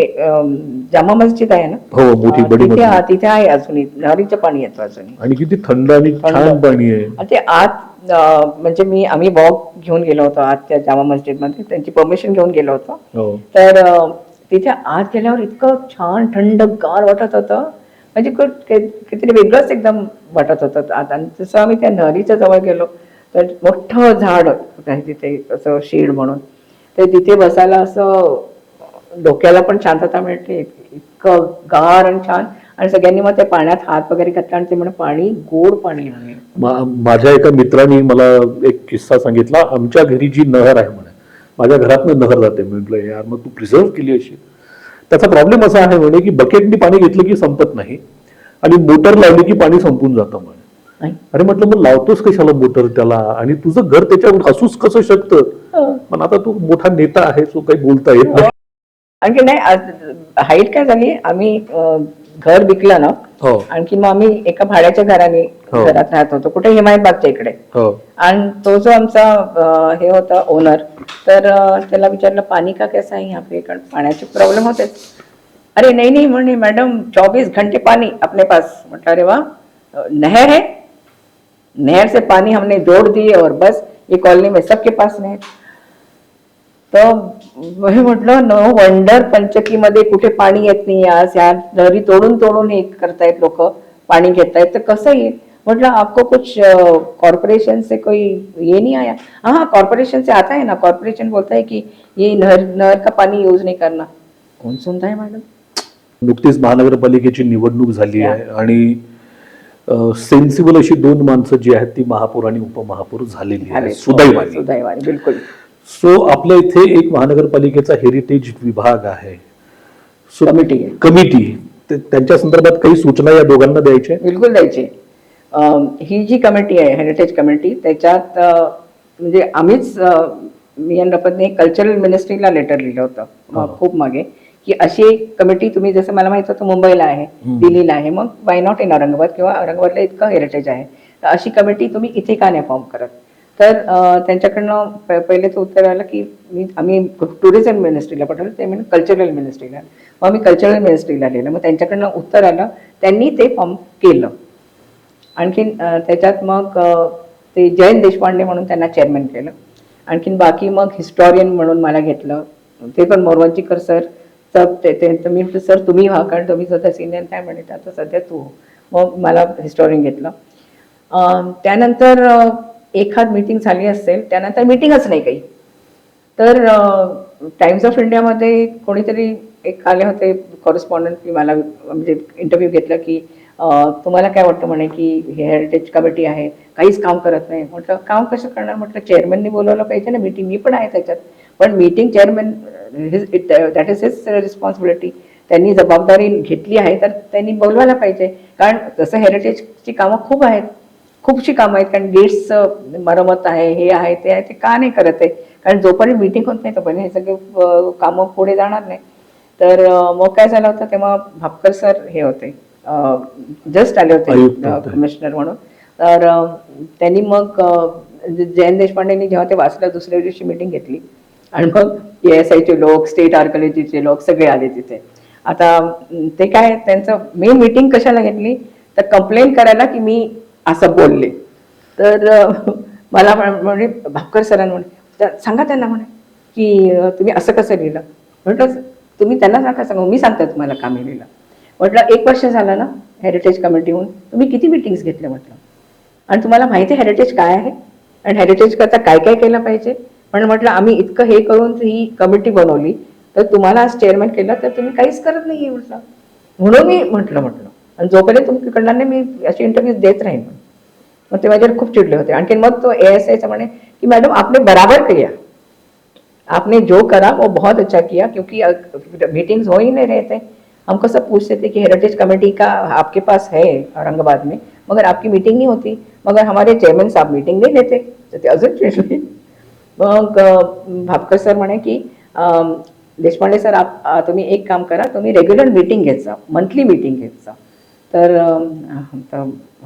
जामा मस्जिद आहे ना, हो मोठी बडी तिथे आहे अजूनही नहरीचं पाणी येतं अजूनही. आणि किती थंड आणि छान पाणी आहे. ते आत म्हणजे आम्ही वॉक घेऊन गेलो होतो आत त्या जामा मस्जिद मध्ये, त्यांची परमिशन घेऊन गेलो होतो. तर तिथे आत गेल्यावर इतकं छान थंड गार वाटत होतं, म्हणजे किती वेगळंच एकदम वाटत होतं आत. आणि तसं आम्ही त्या नहरीच्या जवळ गेलो तर मोठं झाड आहे तिथे, असं शेड म्हणून, तर तिथे बसायला असं डोक्याला पण शांतता मिळते. इतकं गार आणि छान. आणि सगळ्यांनी मग त्या पाण्यात हात वगैरे घातला आणि ते म्हणे पाणी गोड पाणी आहे. माझ्या एका मित्राने मला एक किस्सा सांगितला. आमच्या घरी जी नहर आहे म्हणे, माझ्या घरातनं नहर जाते. म्हटलं यार मग तू प्रिझर्व केली अशी. त्याचा प्रॉब्लेम असा आहे म्हणे की बकेटनी पाणी घेतलं की संपत नाही, आणि मोटर लावली की पाणी संपून जातं म्हणे. अरे म्हटलं मग लावतोस कशाला मोटर त्याला, आणि तुझं घर त्याच्यावर असूच कसं शकतं. पण आता तू मोठा नेता आहे, तो काही बोलता येत नाही. आणखी नाही हाईट काय झाली, आम्ही घर विकलं ना, आणखी मग आम्ही एका भाड्याच्या घरात राहत होतो कुठे, हिमायतबागच्या इकडे. आणि तो जो आमचा हे होता ओनर, तर त्याला विचारलं पाणी का कैसा आहे यहाँ पे, कारण पाण्याचे प्रॉब्लेम होते. अरे नहीं नहीं म्हणे मॅडम 24 घंटे पानी अपने पास. म्हटलं अरे वाह, नहर है, नहर से पानी हमने जोड़ दिए और बस ये कॉलोनी में सबके पास नहर. तर म्हटलं नो वंडर पंचकीमध्ये कुठे पाणी येत नाही. आज या नहरी तोडून तोडून हे करतायत लोक, पाणी घेतायत, तर कसं येईल. म्हटलं आपको कुछ कॉर्पोरेशन से कोई ये नहीं आया. हाँ कॉर्पोरेशन से आता है ना, कॉर्पोरेशन बोलता है कि ये नहर का पानी यूज नहीं करना. कोण सुनता है मॅडम. नुकतीच महानगरपालिकेची निवडणूक झाली आहे आणि सेन्सिबल अशी 2 माणसं जी आहेत ती महापौर आणि उपमहापौर झालेली आहेत, सुदैवाने. बिलकुल. सो आपल्या इथे एक महानगरपालिकेचा हेरिटेज विभाग आहे, कमिटी. त्यांच्या संदर्भात काही सूचना या दोघांना द्यायच्या. बिलकुल द्यायची. ही जी कमिटी आहे हेरिटेज कमिटी, त्याच्यात म्हणजे आम्हीच मी आणि रपतने कल्चरल मिनिस्ट्रीला लेटर लिहिलं होतं खूप मागे, की अशी एक कमिटी तुम्ही, जसं मला माहित होतं मुंबईला आहे, दिल्लीला आहे, मग वाय नॉट इन औरंगाबाद, किंवा औरंगाबादला इतकं हेरिटेज आहे, तर अशी कमिटी तुम्ही इथे का नाही फॉर्म करत. तर त्यांच्याकडनं पहिले तो उत्तर आलं की आम्ही टुरिझम मिनिस्ट्रीला पाठवलं, ते म्हणजे कल्चरल मिनिस्ट्रीला. मग आम्ही कल्चरल मिनिस्ट्रीला लिहिलं, मग त्यांच्याकडनं उत्तर आलं, त्यांनी ते फॉर्म केलं. आणखीन त्याच्यात मग ते जयंत देशपांडे म्हणून त्यांना चेअरमॅन केलं. आणखीन बाकी मग हिस्टॉरियन म्हणून मला घेतलं, ते पण मोरवंचीकर सर. तर मी म्हटलं सर तुम्ही व्हा, कारण तुम्ही सध्या सिनियर काय म्हणत आता सध्या तू. मग मला हिस्टॉरियन घेतलं. त्यानंतर एखाद मीटिंग झाली असेल, त्यानंतर मीटिंगच नाही काही. तर टाइम्स ऑफ इंडियामध्ये कोणीतरी एक आले होते कॉरेस्पॉन्डंट, की मला म्हणजे इंटरव्ह्यू घेतलं की तुम्हाला काय वाटतं म्हणे की हे हेरिटेज कमिटी आहे काहीच काम करत नाही. म्हटलं काम कसं करणार. म्हटलं चेअरमननी बोलवलं पाहिजे ना मीटिंग, मी पण आहे त्याच्यात, पण meeting chairman that is his responsibility. त्यांनी जबाबदारी घेतली आहे तर त्यांनी बोलवायला पाहिजे. कारण तसं हेरिटेजची कामं खूप आहेत, खूपशी कामं आहेत. कारण गेट्सचं मरम्मत आहे, हे आहे ते आहे, ते का नाही करत आहे? कारण जोपर्यंत मीटिंग होत नाही तोपर्यंत हे सगळे कामं पुढे जाणार नाही. तर मग काय झालं होतं तेव्हा भापकर सर हे होते, जस्ट आले होते कमिशनर म्हणून. तर त्यांनी मग जयंत देशपांडेंनी जेव्हा ते वाचलं दुसऱ्या दिवशी मीटिंग घेतली आणि मग ASIचे लोक, स्टेट आर्किओलॉजीचे लोक सगळे आले तिथे. आता ते काय त्यांचं मेन मीटिंग कशाला घेतली तर कंप्लेंट करायला की मी असं बोलले. तर मला म्हणजे भापकर सरांना म्हणे सांगा त्यांना म्हणे की तुम्ही असं कसं लिहिलं. म्हटलं तुम्ही त्यांना सांगा, सांगा मी सांगते तुम्हाला का मी लिहिलं. म्हटलं 1 वर्ष झालं ना हेरिटेज कमिटीहून, तुम्ही किती मीटिंग्स घेतल्या म्हटलं, आणि तुम्हाला माहिती आहे हेरिटेज काय आहे आणि हेरिटेज करता काय काय केलं पाहिजे. पण म्हटलं आम्ही इतकं हे करून ही कमिटी बनवली तर तुम्हाला आज चेअरमॅन केलं तर तुम्ही काहीच करत नाही म्हटलं. म्हणून मी म्हटलं आणि जोपर्यंत तुमच्याकडनं नाही मी अशी इंटरव्ह्यूज देत राहीन. मग ते माझ्यावर खूप चिडले होते. आणखी मग तो ASIचा म्हणे की मॅडम आपने बराबर किया, आपने जो करा वो बहुत अच्छा किया, क्योंकि मीटिंग्स हो ही नहीं रहे थे. हमको सब पूछते थे कि हेरिटेज कमेटी का आपके पास है औरंगाबाद में, मगर आपकी मीटिंग नहीं होती, मगर हमारे चेयरमैन साहब मीटिंग नहीं लेते. तर ते अजून चिडले. मग भापकर सर म्हणे की देशपांडे सर तुम्ही एक काम करा, तुम्ही रेग्युलर मीटिंग घेत जा, मंथली मीटिंग घेत जा. तर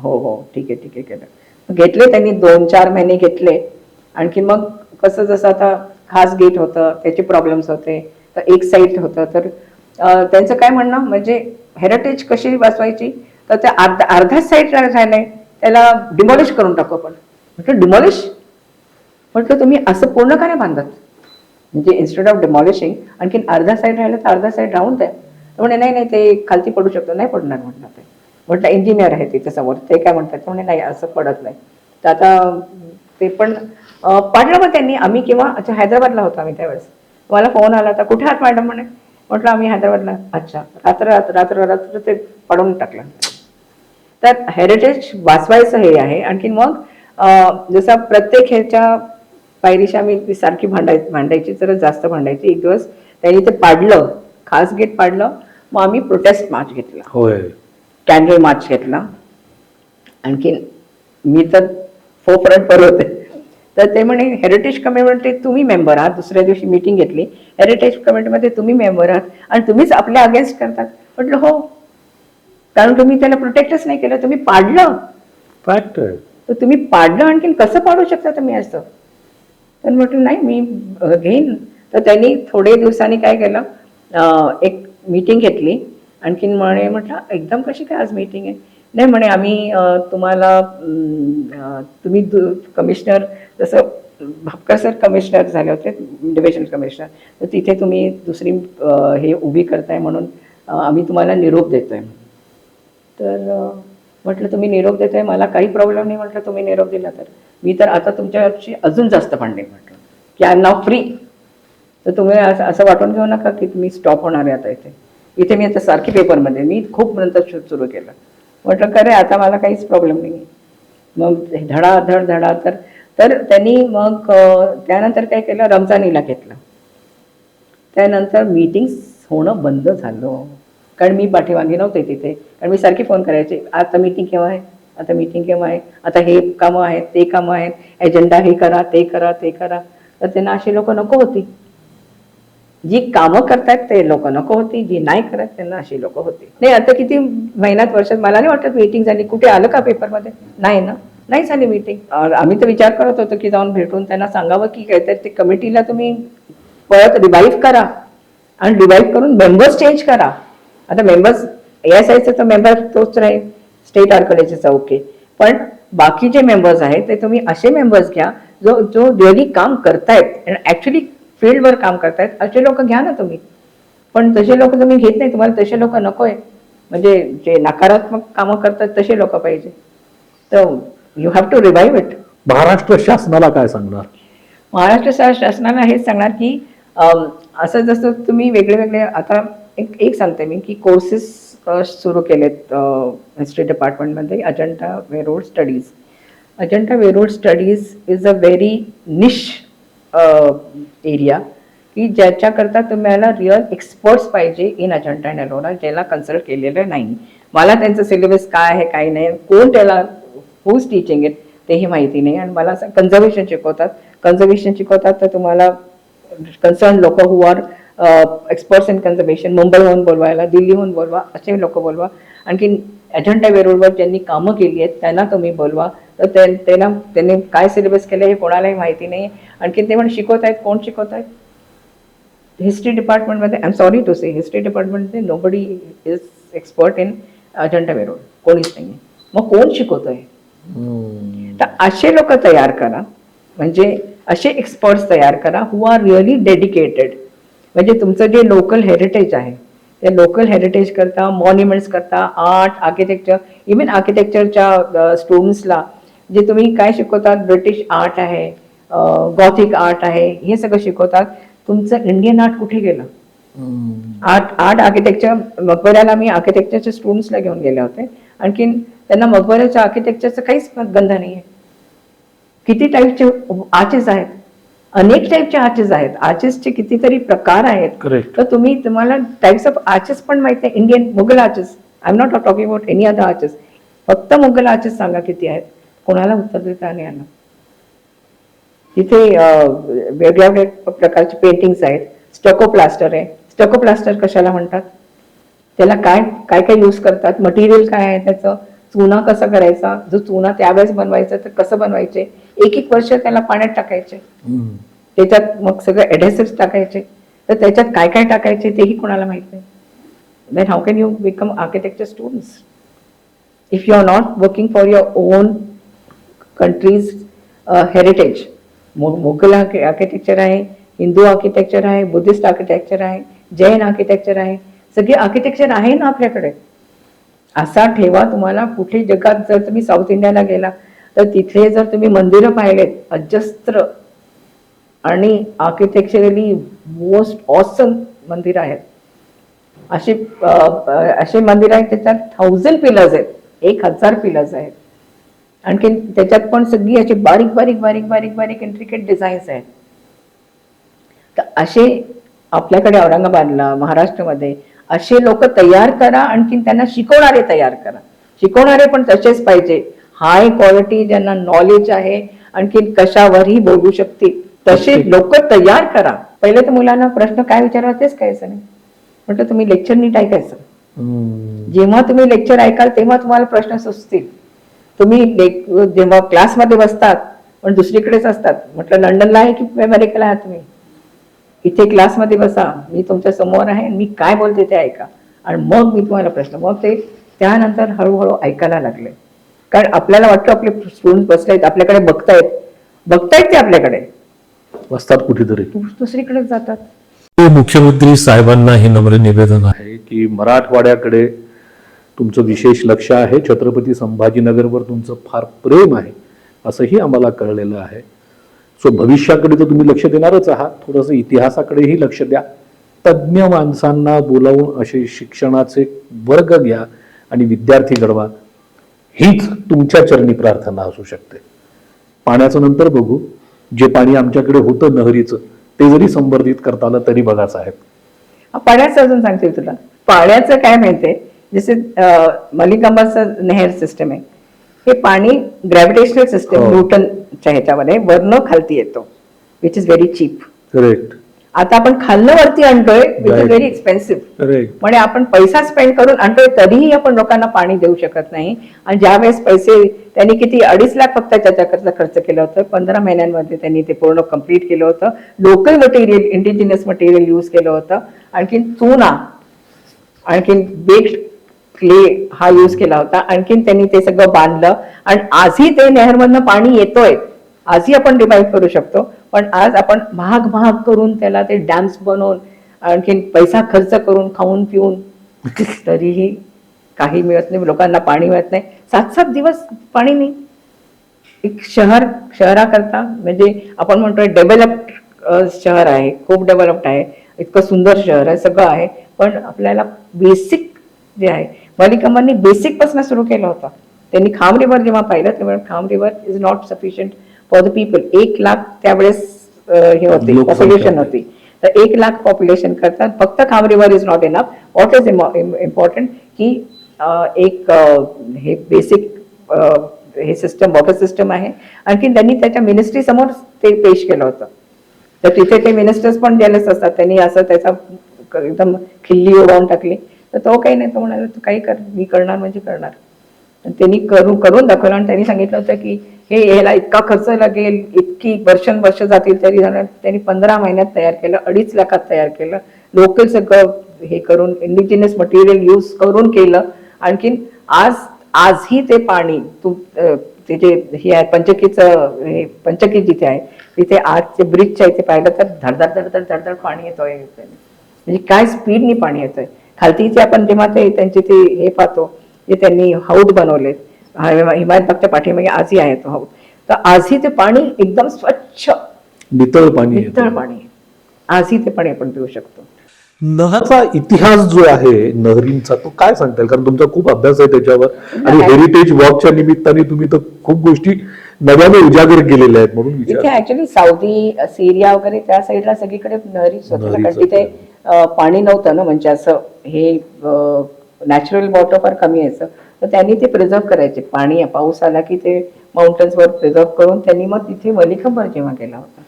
हो हो ठीक आहे केलं. घेतले त्यांनी 2-4 महिने घेतले. आणखी मग कसं जसं आता खास गेट होतं त्याचे प्रॉब्लेम्स होते, तर एक साईड होतं. तर त्यांचं काय म्हणणं म्हणजे हेरिटेज कशी वाचवायची तर त्या अर्धा साईड राहिलाय त्याला डिमॉलिश करून टाकू आपण. म्हटलं डिमॉलिश, म्हटलं तुम्ही असं पूर्ण का नाही बांधत, म्हणजे इन्स्टेड ऑफ डिमॉलिशिंग आणखी अर्धा साईड राहिला तर अर्धा साईड राहून द्या. म्हणे नाही ते खालती पडू शकतो. नाही पडणार म्हटलं. ते म्हटलं इंजिनियर आहे तिथे समोर, ते काय म्हणतात म्हणे नाही असं पडत नाही. तर आता ते पण पाडलं मग त्यांनी. आम्ही किंवा अच्छा हैदराबादला होतो आम्ही त्यावेळेस. मला फोन आला तर कुठे आहात मॅडम म्हणे. म्हटलं आम्ही हैदराबादला. अच्छा, रात्र ते पडून टाकलं. तर हेरिटेज वाचवायचं हे आहे. आणखी मग जसं प्रत्येक ह्याच्या पायरीशी आम्ही सारखी भांडायची जरा जास्त भांडायची. एक दिवस त्यांनी ते पाडलं, खास गेट पाडलं. मग आम्ही प्रोटेस्ट मार्च घेतला, होय, कॅन्डल मार्च घेतला. आणखीन मी तर फोरफ्रंट पर होते. तर ते म्हणे हेरिटेज कमिटीमध्ये तुम्ही मेंबर आहात. दुसऱ्या दिवशी मीटिंग घेतली, हेरिटेज कमिटीमध्ये तुम्ही मेंबर आहात आणि तुम्हीच आपल्या अगेन्स्ट करतात. म्हटलं हो, कारण तुम्ही त्याला प्रोटेक्टच नाही केलं, तुम्ही पाडलं. फॅक्ट आहे. तर तुम्ही पाडलं, आणखीन कसं पाडू शकता तुम्ही असं. तर म्हटलं नाही मी घेईन. तर त्यांनी थोडे दिवसांनी काय केलं, एक मीटिंग घेतली. आणखीन म्हटलं एकदम कशी काय आज मीटिंग आहे. नाही म्हणे आम्ही तुम्हाला तुम्ही कमिशनर जसं भापकर सर कमिशनर झाले होते, डिव्हिजनल कमिशनर, तर तिथे तुम्ही दुसरी हे उभी करताय म्हणून आम्ही तुम्हाला निरोप देतोय. तर म्हटलं तुम्ही निरोप देताय, मला काही प्रॉब्लेम नाही. म्हटलं तुम्ही निरोप दिला तर मी तर आता तुमच्याशी अजून जास्त भांडेन. म्हटलं की आय एम नाव फ्री. तर तुम्ही असं वाटून घेऊ नका की तुम्ही स्टॉप होणार आहे आता इथे मी आता सारखी पेपरमध्ये मी खूप नंतर सुरू केलं. म्हटलं खरे आता मला काहीच प्रॉब्लेम नाही. मग धडाधड तर त्यांनी मग त्यानंतर काय केलं, रमजानीला घेतलं. त्यानंतर मीटिंग्स होणं बंद झालं, कारण मी पाठीमागे नव्हते तिथे. कारण मी सारखी फोन करायचे, आता मीटिंग केव्हा आहे, आता मीटिंग केव्हा आहे, आता हे कामं आहेत ते कामं आहेत, एजेंडा हे करा ते करा ते करा. तर त्यांना अशी लोक नको होती. जी कामं करतात ते लोक नको होती, जी नाही करत त्यांना अशी लोक होती. नाही आता किती महिन्यात वर्षात मला नाही वाटत मीटिंग झाली. कुठे आलं का पेपरमध्ये, नाही ना, नाही झाली मीटिंग. आम्ही तर विचार करत होतो की जाऊन भेटून त्यांना सांगावं की काहीतरी ते कमिटीला तुम्ही परत रिवाईव्ह करा आणि रिवाईव्ह करून मेंबर्स चेंज करा. आता मेंबर्स ASIचा तर मेंबर तोच राहील, स्टेट आर्किओलॉजीचा ओके, पण बाकी जे मेंबर्स आहेत ते तुम्ही असे मेंबर्स घ्या जो रिअली काम करतायत, ऍक्च्युली फील्डवर काम करतायत, असे लोक घ्या ना तुम्ही. पण तसे लोक तुम्ही घेत नाही, तुम्हाला तसे लोक नकोय. म्हणजे जे नकारात्मक कामं करतात तसे लोक पाहिजे. तर you have to revive it. Maharashtra शासनाला काय सांगणार? महाराष्ट्र शासनाला हेच सांगणार की असं जसं तुम्ही वेगळे आता एक सांगते मी की कोर्सेस सुरू केलेत हिस्ट्री डिपार्टमेंटमध्ये. Ajanta Verul studies. Ajanta Verul studies is a very niche area की ज्याच्याकरता तुम्हाला रिअल एक्सपर्ट्स पाहिजे इन अजंठा अँड एलोरा, ज्याला कन्सल्ट केलेलं नाही. मला त्यांचं सिलेबस काय आहे काय नाही, कोण त्याला हुज टीचिंग इट तेही माहिती नाही. आणि मला कन्झर्वेशन शिकवतात तर तुम्हाला कन्सर्न लोक हु आर एक्सपर्ट्स इन कन्झर्वेशन मुंबईहून बोलवायला, दिल्लीहून बोलवा, असे लोक बोलवा. आणखी अजंठा वेरूळवर ज्यांनी कामं केली आहेत त्यांना तुम्ही बोलवा. तर त्यांनी काय सिलेबस केलं हे कोणालाही माहिती नाही. आणखी ते पण शिकवत आहेत, कोण शिकवत आहेत? हिस्ट्री डिपार्टमेंटमध्ये, I am sorry to say, history डिपार्टमेंटमध्ये nobody is expert in Ajanta Verul, कोणीच नाही. मग कोण शिकवतोय? तर असे लोक तयार करा, म्हणजे असे एक्सपर्ट्स तयार करा हु आर रिअली डेडिकेटेड. म्हणजे तुमचं जे लोकल हेरिटेज आहे त्या लोकल हेरिटेज करता, मॉन्युमेंट्स करता, आर्ट, आर्किटेक्चर, इव्हन आर्किटेक्चरच्या स्टुडंट्सला जे तुम्ही काय शिकवतात, ब्रिटिश आर्ट आहे, गॉथिक आर्ट आहे, हे सगळं शिकवतात. तुमचं इंडियन आर्ट कुठे गेलं? आर्ट आर्किटेक्चर, मकबऱ्याला मी आर्किटेक्चरच्या स्टुडंट्सला घेऊन गेले होते. आणखीन त्यांना मकबऱ्याच्या आर्किटेक्चरचं काहीच गंध नाही आहे. किती टाईपचे आर्चेस आहेत, अनेक टाईपचे आर्चेस आहेत, आर्चेसचे कितीतरी प्रकार आहेत. तर तुम्हाला टाईप्स ऑफ आर्चेस पण माहित नाही. Indian Mughal arches, I am not talking about any other arches, फक्त मुघल आर्चेस सांगा किती आहेत, कोणाला उत्तर देता नाही आलं. तिथे वेगळ्या वेगळ्या प्रकारचे पेंटिंग्स आहेत. स्टको प्लास्टर आहे. स्टको प्लास्टर कशाला म्हणतात? त्याला काय काय काय यूज करतात, मटेरियल काय आहे त्याचं, चुना कसा करायचा, जो चुना त्यावेळेस बनवायचा तर कसं बनवायचे, एक वर्ष त्याला पाण्यात टाकायचे, त्याच्यात मग सगळे एडेसिव्ह टाकायचे, तर त्याच्यात काय काय टाकायचे तेही कोणाला माहित नाही. Then how can you become architecture students if you are not working for your own country's heritage? Mughal architecture आहे, हिंदू आर्किटेक्चर आहे, बुद्धिस्ट आर्किटेक्चर आहे, जैन आर्किटेक्चर आहे, सगळे आर्किटेक्चर आहे ना आपल्याकडे. असा ठेवा. तुम्हाला कुठे जगात जर तुम्ही साऊथ इंडियाला गेला तर तिथे जर तुम्ही मंदिरं पाहिलेत, अजस्त्र आणि आर्किटेक्चरली मोस्ट ऑसम मंदिर आहेत. असे मंदिर आहेत त्याच्यात 1000 पिलर्स आहेत, 1000 पिलर्स आहेत. आणखी त्याच्यात पण सगळी अशी बारीक बारीक बारीक बारीक बारीक इंट्रिकेट डिझाईन्स आहेत. तर असे आपल्याकडे औरंगाबादला, महाराष्ट्रामध्ये असे लोक तयार करा. आणखीन त्यांना शिकवणारे तयार करा. शिकवणारे पण तसेच पाहिजे, हाय क्वालिटी, ज्यांना नॉलेज आहे, आणखीन कशावरही बोलू शकतील तसे लोक तयार करा. पहिले तर मुलांना प्रश्न काय विचारावा तेच कळायचं नाही. म्हटलं तुम्ही लेक्चर नीट ऐकायचं. जेव्हा तुम्ही लेक्चर ऐकाल तेव्हा तुम्हाला प्रश्न सुचतील. तुम्ही जेव्हा क्लासमध्ये बसतात पण दुसरीकडेच असतात. म्हटलं लंडनला आहे की अमेरिकेला आहात तुम्ही? इथे क्लासमध्ये बसा, मी तुमच्या समोर आहे, मी काय बोलते ते ऐका आणि मग मी तुम्हाला प्रश्न. मग ते त्यानंतर हळूहळू ऐकायला लागले. कारण आपल्याला वाटतं आपले स्टुडंट बसलेत, आपल्याकडे बघतायत ते आपल्याकडे बसतात कुठेतरी, दुसरीकडेच जातात. मुख्यमंत्री साहेबांना हे नम्र निवेदन आहे की मराठवाड्याकडे तुमचं विशेष लक्ष आहे, छत्रपती संभाजीनगरवर तुमचं फार प्रेम आहे असंही आम्हाला कळलेलं आहे. सो भविष्याकडे तर तुम्ही लक्ष देणारच आहात, थोडंसं इतिहासाकडेही लक्ष द्या. तज्ज्ञ माणसांना बोलावून असे शिक्षणाचे वर्ग घ्या आणि विद्यार्थी घडवा, हीच तुमच्या चरणी प्रार्थना असू शकते. पाण्याचं नंतर बघू. जे पाणी आमच्याकडे होतं नहरीचं ते जरी संवर्धित करता आलं तरी बघा साहेब. पाण्याचं अजून सांगते तुला. पाण्याचं काय माहितीये, जसे मलिकांबाचं नहेर सिस्टम आहे, हे पाणी ग्रॅव्हिटेशनल सिस्टम न्यूटनच्या ह्याच्यामध्ये वरनं खालती येतो, which is very cheap. Correct. आता आपण खालनं वरती आणतोय, विच इज व्हेरी एक्सपेन्सिव्ह. म्हणजे आपण पैसा स्पेंड करून आणतोय तरीही आपण लोकांना पाणी देऊ शकत नाही. आणि ज्यावेळेस पैसे त्यांनी किती 2.5 लाख फक्त त्याच्याकरता खर्च केलं होतं, 15 महिन्यांमध्ये त्यांनी ते पूर्ण कम्प्लीट केलं होतं. Local material, indigenous material use केलं होतं. आणखीन चुना, आणखीन बेक्ड क्ले हा यूज केला होता. आणखीन त्यांनी ते सगळं बांधलं आणि आजही ते नहरमधनं पाणी येतोय. आजही आपण रिवाईव्ह करू शकतो. पण आज आपण महाग करून त्याला ते डॅम्स बनवून आणखीन पैसा खर्च करून खाऊन पिऊन तरीही काही मिळत नाही, लोकांना पाणी मिळत नाही. 7-7 दिवस पाणी नाही. एक शहराकरता म्हणजे आपण म्हणतोय डेव्हलप्ड शहर आहे, खूप डेव्हलप्ड आहे, इतकं सुंदर शहर आहे, सगळं आहे, पण आपल्याला बेसिक जे आहे, मलिकांबांनी बेसिक पासून सुरू केलं होतं. त्यांनी खाम रिव्हर जेव्हा पाहिलं तेव्हा Kham river is not sufficient for the people. 1 lakh त्यावेळेस हे होते, पॉप्युलेशन होती. तर 1,00,000 पॉप्युलेशन करतात. फक्त Kham river is not enough. What is important की एक हे बेसिक हे सिस्टम, वॉटर सिस्टम आहे. आणखी त्यांनी त्याच्या मिनिस्ट्री समोर ते पेश केलं होतं. तर तिथे ते मिनिस्टर्स पण जेलस असतात. त्यांनी असं त्याचा एकदम खिल्ली उडवून टाकली. तर तो काही नाही, तो म्हणाला तू काही कर, मी करणार म्हणजे करणार. त्यांनी करून दाखवलं. आणि त्यांनी सांगितलं होतं की याला इतका खर्च लागेल, इतकी वर्ष जातील तरी जाणार. त्यांनी 15 महिन्यात तयार केलं, 2.5 लाखात तयार केलं. लोकल सगळं हे करून इंडिजिनस मटेरियल यूज करून केलं. आणखीन आजही ते पाणी ते जे हे आहे पंचकीत जिथे आहे तिथे आज ते ब्रिजच्या इथे पाहिलं तर धडधड पाणी येतोय. म्हणजे काय स्पीडनी पाणी येतोय खालती. इथे आपण जेव्हा त्यांचे ते हे पाहतो जे त्यांनी हौद बनवलेत हिमायत बागच्या पाठीमागे आजही आहे तो हौद. तर आजही ते पाणी एकदम स्वच्छ नितळ पाणी आजही ते पाणी आपण पिऊ शकतो. नहाचा इतिहास जो आहे नहरींचा तो काय सांगता येईल? कारण तुमचा खूप अभ्यास आहे त्याच्यावर आणि हेरिटेज वॉकच्या निमित्ताने तुम्ही तर खूप गोष्टी नव्याने उजागर केलेल्या आहेत म्हणून इथे ऍक्च्युली सौदी, सिरिया वगैरे त्या साईडला सगळीकडे नहरीच होत्या. कारण तिथे पाणी नव्हतं ना, म्हणजे असं हे नॅचरल वॉटर फार कमी यायचं. तर त्यांनी ते प्रिझर्व करायचे. पाऊस आला की ते माउंटन्स वर प्रिझर्व करून त्यांनी मग तिथे मलिकंबर जेव्हा केला होता.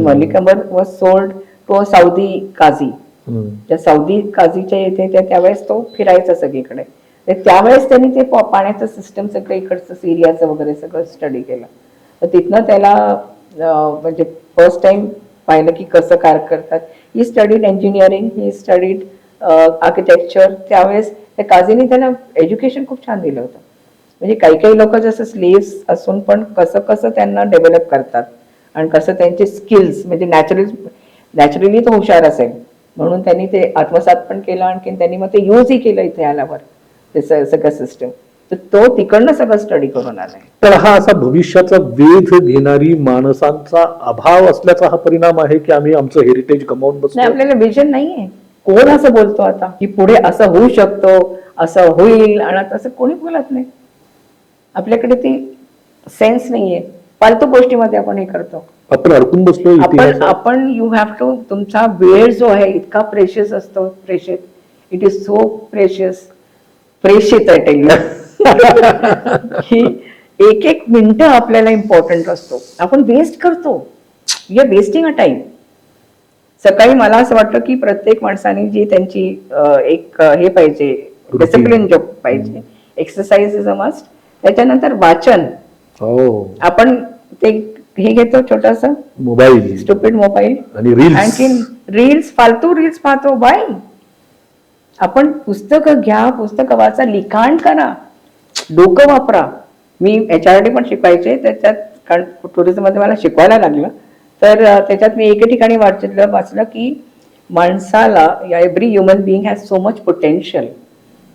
मलिकंबर was sold to Saudi Kazi. त्या सौदी काझीच्या इथे त्यावेळेस तो फिरायचा सगळीकडे. त्यावेळेस त्यांनी ते पाण्याचं सिस्टम सगळं इकडचं सिरियाचं वगैरे सगळं स्टडी केलं. तर तिथनं त्याला म्हणजे फर्स्ट टाइम पाहिलं की कसं काय करतात. He studied engineering, he studied architecture. त्यावेळेस त्या काझीने त्यांना एज्युकेशन खूप छान दिलं होतं. म्हणजे काही लोक जसं स्लेव्स असून पण कसं त्यांना डेव्हलप करतात आणि कसं त्यांचे स्किल्स म्हणजे नॅचरली तो हुशार असेल म्हणून त्यांनी ते आत्मसात पण केलं. आणखी त्यांनी मग ते यूजही केलं इथे आल्यावर ते सगळं सिस्टम. तर तो तिकडनं सगळं स्टडी करून आलाय. तर हा असा भविष्याचा वेध घेणारी माणसांचा अभाव असल्याचा हा परिणाम आहे की आम्ही आमचं हेरिटेज गमावून बसतो. नाही, आपल्याला विजन नाहीये. कोण असं बोलतो आता की पुढे असं होऊ शकतो, असं होईल, आणि असं कोणी बोलत नाही. आपल्याकडे ती सेन्स नाहीये. फालतू गोष्टीमध्ये आपण हे करतो. आपण अडकून बसलो आपण यू हॅव टू. तुमचा वेळ जो आहे इतका प्रेशियस असतो. It is so precious I tell you की एक मिनिट आपल्याला इम्पॉर्टंट असतो. आपण वेस्ट करतो. We are wasting a time. सकाळी मला असं वाटतं की प्रत्येक माणसाने जी त्यांची एक हे पाहिजे, डिसिप्लिन जो पाहिजे, एक्सरसाइज इज अ मस्ट. त्याच्यानंतर वाचन. आपण ते हे घेतो छोटस मोबाईल, स्टुपिड मोबाईल आणि रील्स. आणखी रील्स, फालतू रील्स पाहतो. बाय, आपण पुस्तकं घ्या, पुस्तकं वाचा, लिखाण करा, डोकं वापरा. मी HRD पण शिकवायचे त्याच्यात, कारण टुरिझम मध्ये मला शिकवायला लागलं. तर त्याच्यात मी एके ठिकाणी वाचलं की माणसाला every human being has so much potential,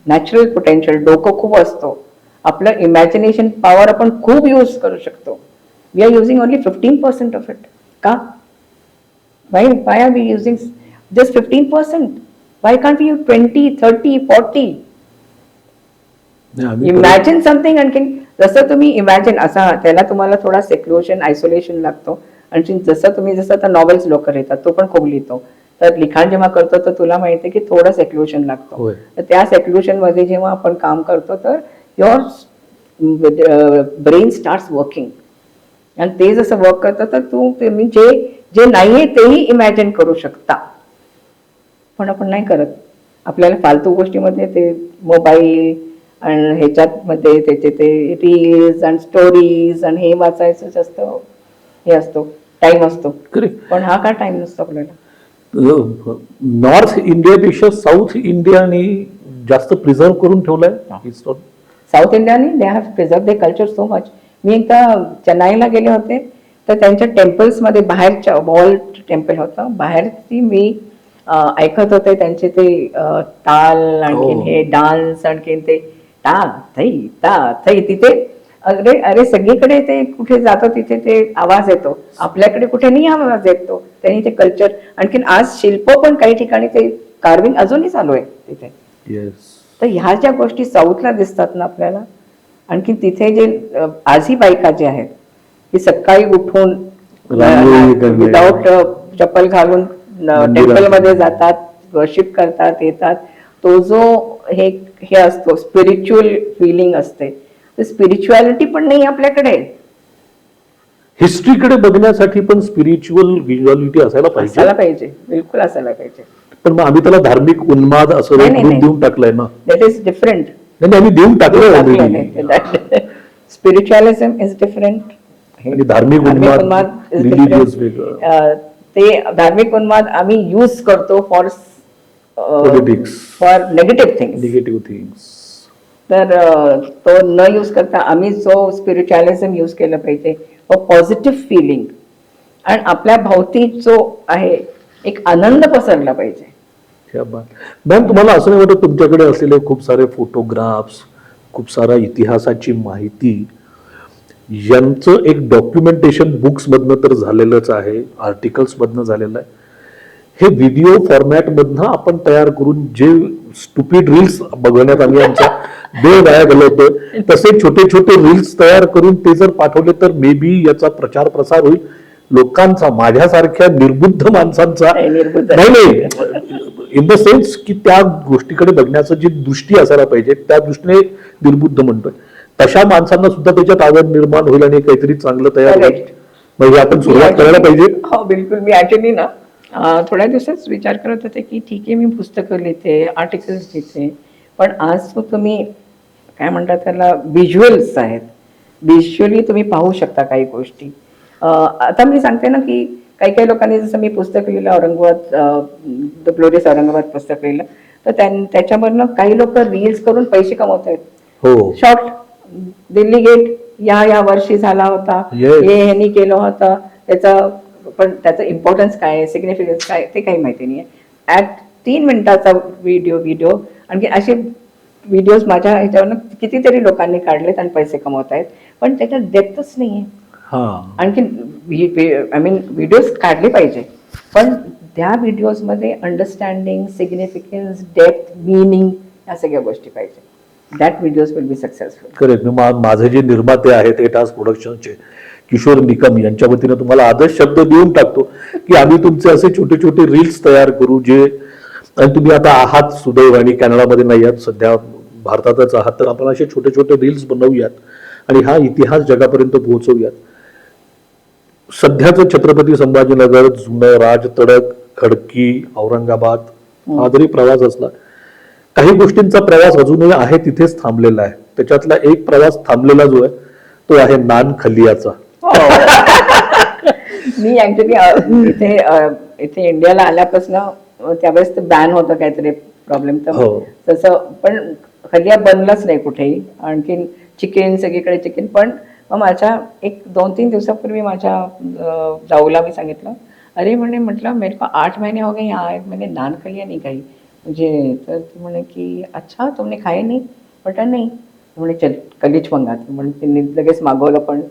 natural potential. डोकं खूप असतो. आपलं इमॅजिनेशन पॉवर आपण खूप यूज करू शकतो. We are using only 15% of it. का? Why are we using just 15%? Why can't we use 20, 30, 40? Imagine something. आणखी जसं तुम्ही इमॅजिन असा त्याला तुम्हाला थोडा सेक्लुशन, आयसोलेशन लागतो. आणखी जसं आता नॉवेल्स लोक लिहितात, तो पण खूप लिहितो. तर लिखाण जेव्हा करतो तर तुला माहिती आहे की थोडं सेक्लुशन लागतो. तर त्या सेक्लुशन मध्ये जेव्हा आपण काम करतो तर युअर ब्रेन स्टार्ट्स वर्किंग. आणि ते जसं वर्क करतं तर तुम्ही जे नाहीये तेही इमॅजिन करू शकता. पण आपण नाही करत. आपल्याला फालतू गोष्टीमध्ये ते मोबाईल आणि ह्याच्यात मध्ये त्याचे ते रील्स आणि स्टोरीज आणि हे वाचायचं जास्त हे असतो, टाइम असतो. पण हा काय टाइम नसतो आपल्याला. नॉर्थ इंडियापेक्षा साऊथ इंडियाने जास्त प्रिझर्व करून ठेवलाय. साऊथ इंडियाने they have preserve their culture so much. मी एकदा चेन्नईला गेले होते तर त्यांच्या टेम्पल्समध्ये बाहेरच्या वॉल टेम्पल होतं, बाहेरची मी ऐकत होते त्यांचे ते ताल, आणखीन हे डान्स, आणखीन ते ता थई तिथे. अरे सगळीकडे ते कुठे जातो तिथे ते आवाज येतो. आपल्याकडे कुठे नाही आवाज येतो. त्यांनी ते कल्चर. आणखीन आज शिल्प पण काही ठिकाणी ते कार्विंग अजूनही चालू आहे तिथे. तर ह्या ज्या गोष्टी साऊथला दिसतात ना आपल्याला. आणखी तिथे जे आजही बायका जे आहेत की सकाळी उठून विदाऊट चप्पल घालून टेम्पल मध्ये जातात, वर्शिप करतात, येतात. तो जो हे असतो स्पिरिच्युअल फिलिंग असते, स्पिरिच्युअलिटी पण नाही आपल्याकडे. हिस्ट्रीकडे बघण्यासाठी पण स्पिरिच्युअल व्हिज्युअलिटी असायला असायला पाहिजे. पाहिजे, बिलकुल असायला पाहिजे. पण मग आम्ही त्याला धार्मिक उन्माद असं नाही, नाही, रूप नाही. देऊन टाकलंय ना. That is different. नाही आम्ही देऊन टाकलंय already. स्पिरिच्युअलिझम is different. आणि धार्मिक उन्माद is रिलिजियस different. वेगळं. ते धार्मिक उन्माद आम्ही यूज करतो for politics, for negative things. Negative things. तर तो न यूज करता आम्ही जो स्पिरिच्युअलिझम यूज केलं पाहिजे, पॉझिटिव्ह फिलिंग, आणि आपल्या भोवती जो आहे एक आनंद पसरला पाहिजे. मॅम तुम्हाला असं नाही वाटत तुमच्याकडे असलेले खूप सारे फोटोग्राफ्स, खूप सारा इतिहासाची माहिती यांचं एक डॉक्युमेंटेशन बुक्स मधनं तर झालेलंच आहे, आर्टिकल्स मधनं झालेलं आहे, हे व्हिडिओ फॉर्मॅट मधनं आपण तयार करून जे स्टुपिड रील्स बघण्यात आम्ही आमचा वेळ वाया घालवतो, तसे छोटे छोटे रील्स तयार करून ते जर पाठवले तर मे बी याचा प्रचार प्रसार होईल. लोकांचा, माझ्यासारख्या निर्बुद्ध माणसांचा, नाही इन द सेन्स की त्या गोष्टीकडे बघण्याचं जी दृष्टी असायला पाहिजे त्या दृष्टीने निर्बुद्ध म्हणतोय, तशा माणसांना सुद्धा त्याच्यात आवड निर्माण होईल आणि काहीतरी चांगलं तयार होईल. म्हणजे आपण सुरुवात करायला पाहिजे. हो बिलकुल. मी ऍक्च्युली ना थोड्या दिवसाच विचार करत होते की ठीक आहे, मी पुस्तकं लिहिते, आर्टिकल्स लिहिते, पण आज तो तुम्ही काय म्हणतात त्याला व्हिज्युअल्स आहेत, व्हिज्युअली तुम्ही पाहू शकता काही गोष्टी. आता मी सांगते ना की काही काही लोकांनी, जसं मी पुस्तक लिहिलं औरंगाबाद, द ग्लोरियस औरंगाबाद पुस्तक लिहिलं, तर त्याच्यावरनं काही लोक रील्स करून पैसे कमवत आहेत. हो, शॉर्ट, दिल्ली गेट या वर्षी झाला होता, हे ह्यांनी केलं होतं, पण त्याचं इम्पॉर्टन्स काय आहे, सिग्निफिकन्स काय, ते काही माहिती नाही आहे. ऍट 3 मिनिटाचा व्हिडिओ आणखी असे व्हिडिओज माझ्या ह्याच्यावरनं कितीतरी लोकांनी काढलेत आणि पैसे कमवत आहेत, पण त्याच्यात डेप्थच नाही आहे. आणखी आय मीन व्हिडिओज काढले पाहिजे, पण त्या व्हिडिओजमध्ये अंडरस्टँडिंग, सिग्निफिकन्स, डेप्थ, मिनिंग या सगळ्या गोष्टी पाहिजे. That videos will be successful. Correct. माझे जे निर्माते आहेत एटास प्रोडक्शनचे किशोर निकम यांच्या वतीनं तुम्हाला आदर्श शब्द देऊन टाकतो की आम्ही तुमचे असे छोटे छोटे रील्स तयार करू, जे, आणि तुम्ही आता आहात सुदैव आणि कॅनडामध्ये नाही आहात, सध्या भारतातच आहात, तर आपण असे छोटे छोटे रील्स बनवूयात आणि हा इतिहास जगापर्यंत पोहोचवूयात. सध्याचं छत्रपती संभाजीनगर, जुनं राज तडक, खडकी, औरंगाबाद हा जरी प्रवास असला, काही गोष्टींचा प्रवास अजूनही आहे तिथेच थांबलेला आहे. त्याच्यातला एक प्रवास थांबलेला जो आहे तो आहे नानखलियाचा. मी ऍक्च्युली इथे इंडियाला आल्यापासून त्यावेळेस ते बॅन होतं काहीतरी प्रॉब्लेम, तर तसं पण खलिया बनलाच नाही कुठेही. आणखीन चिकन, सगळीकडे चिकन. पण मग माझ्या 1-2-3 दिवसापूर्वी माझ्या जाऊला मी सांगितलं, अरे म्हटलं मेरे को 8 महीने हो गए यहाँ, मैंने नान खलिया नहीं खाई. म्हणजे तर ती म्हणे की अच्छा तुमने खाई नाही. म्हटलं नाही. म्हणे चल कधीच मंगाते. म्हणून त्यांनी लगेच मागवलं. पण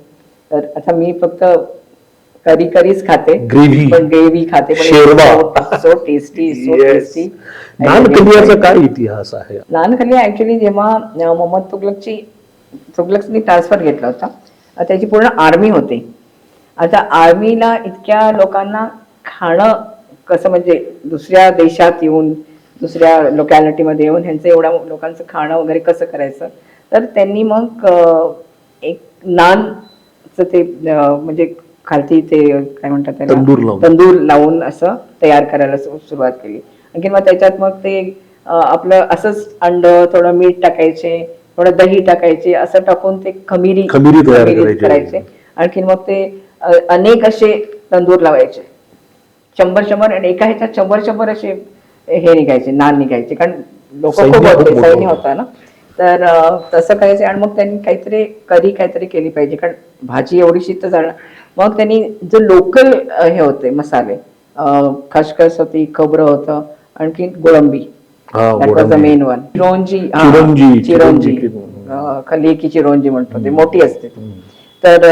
तर आता मी फक्त करीच खाते, पण ग्रेव्ही खाते. So tasty, so tasty. Naan खलियाचा काय इतिहास आहे? नान खलिया ऍक्च्युली जेव्हा मोहम्मद तुगलकनी ट्रान्सफर घेतला होता, त्याची पूर्ण आर्मी होती. आता आर्मीला इतक्या लोकांना खाणं कसं, म्हणजे दुसऱ्या देशात येऊन, दुसऱ्या लोकॅलिटीमध्ये येऊन ह्यांचं एवढ्या लोकांचं खाणं वगैरे कसं करायचं, तर त्यांनी मग एक नानचं ते म्हणजे खालती ते काय म्हणतात त्याला, तंदूर लावून असं तयार करायला सुरुवात केली. आणखी मग त्याच्यात मग ते आपलं असंच अंड, थोडं मीठ टाकायचे, थोडं दही टाकायचे, असं टाकून ते खमिरी करायचे. आणखी मग ते अनेक असे तंदूर लावायचे, 100 आणि एका ह्याच्यात 100 असे हे निघायचे, नान निघायचे, कारण लोक खूप होते, सैन्य होता ना. तर तसं करायचं. आणि मग त्यांनी काहीतरी केली पाहिजे, कारण भाजी एवढीशी तर जाणार. मग त्यांनी जो लोकल हे होते मसाले, खसखस होती, खोबरं होतं, आणखी गोळंबी, मेन वन, चिरोंजी, खली की चिरोंजी म्हणतो, ते मोठी असते. तर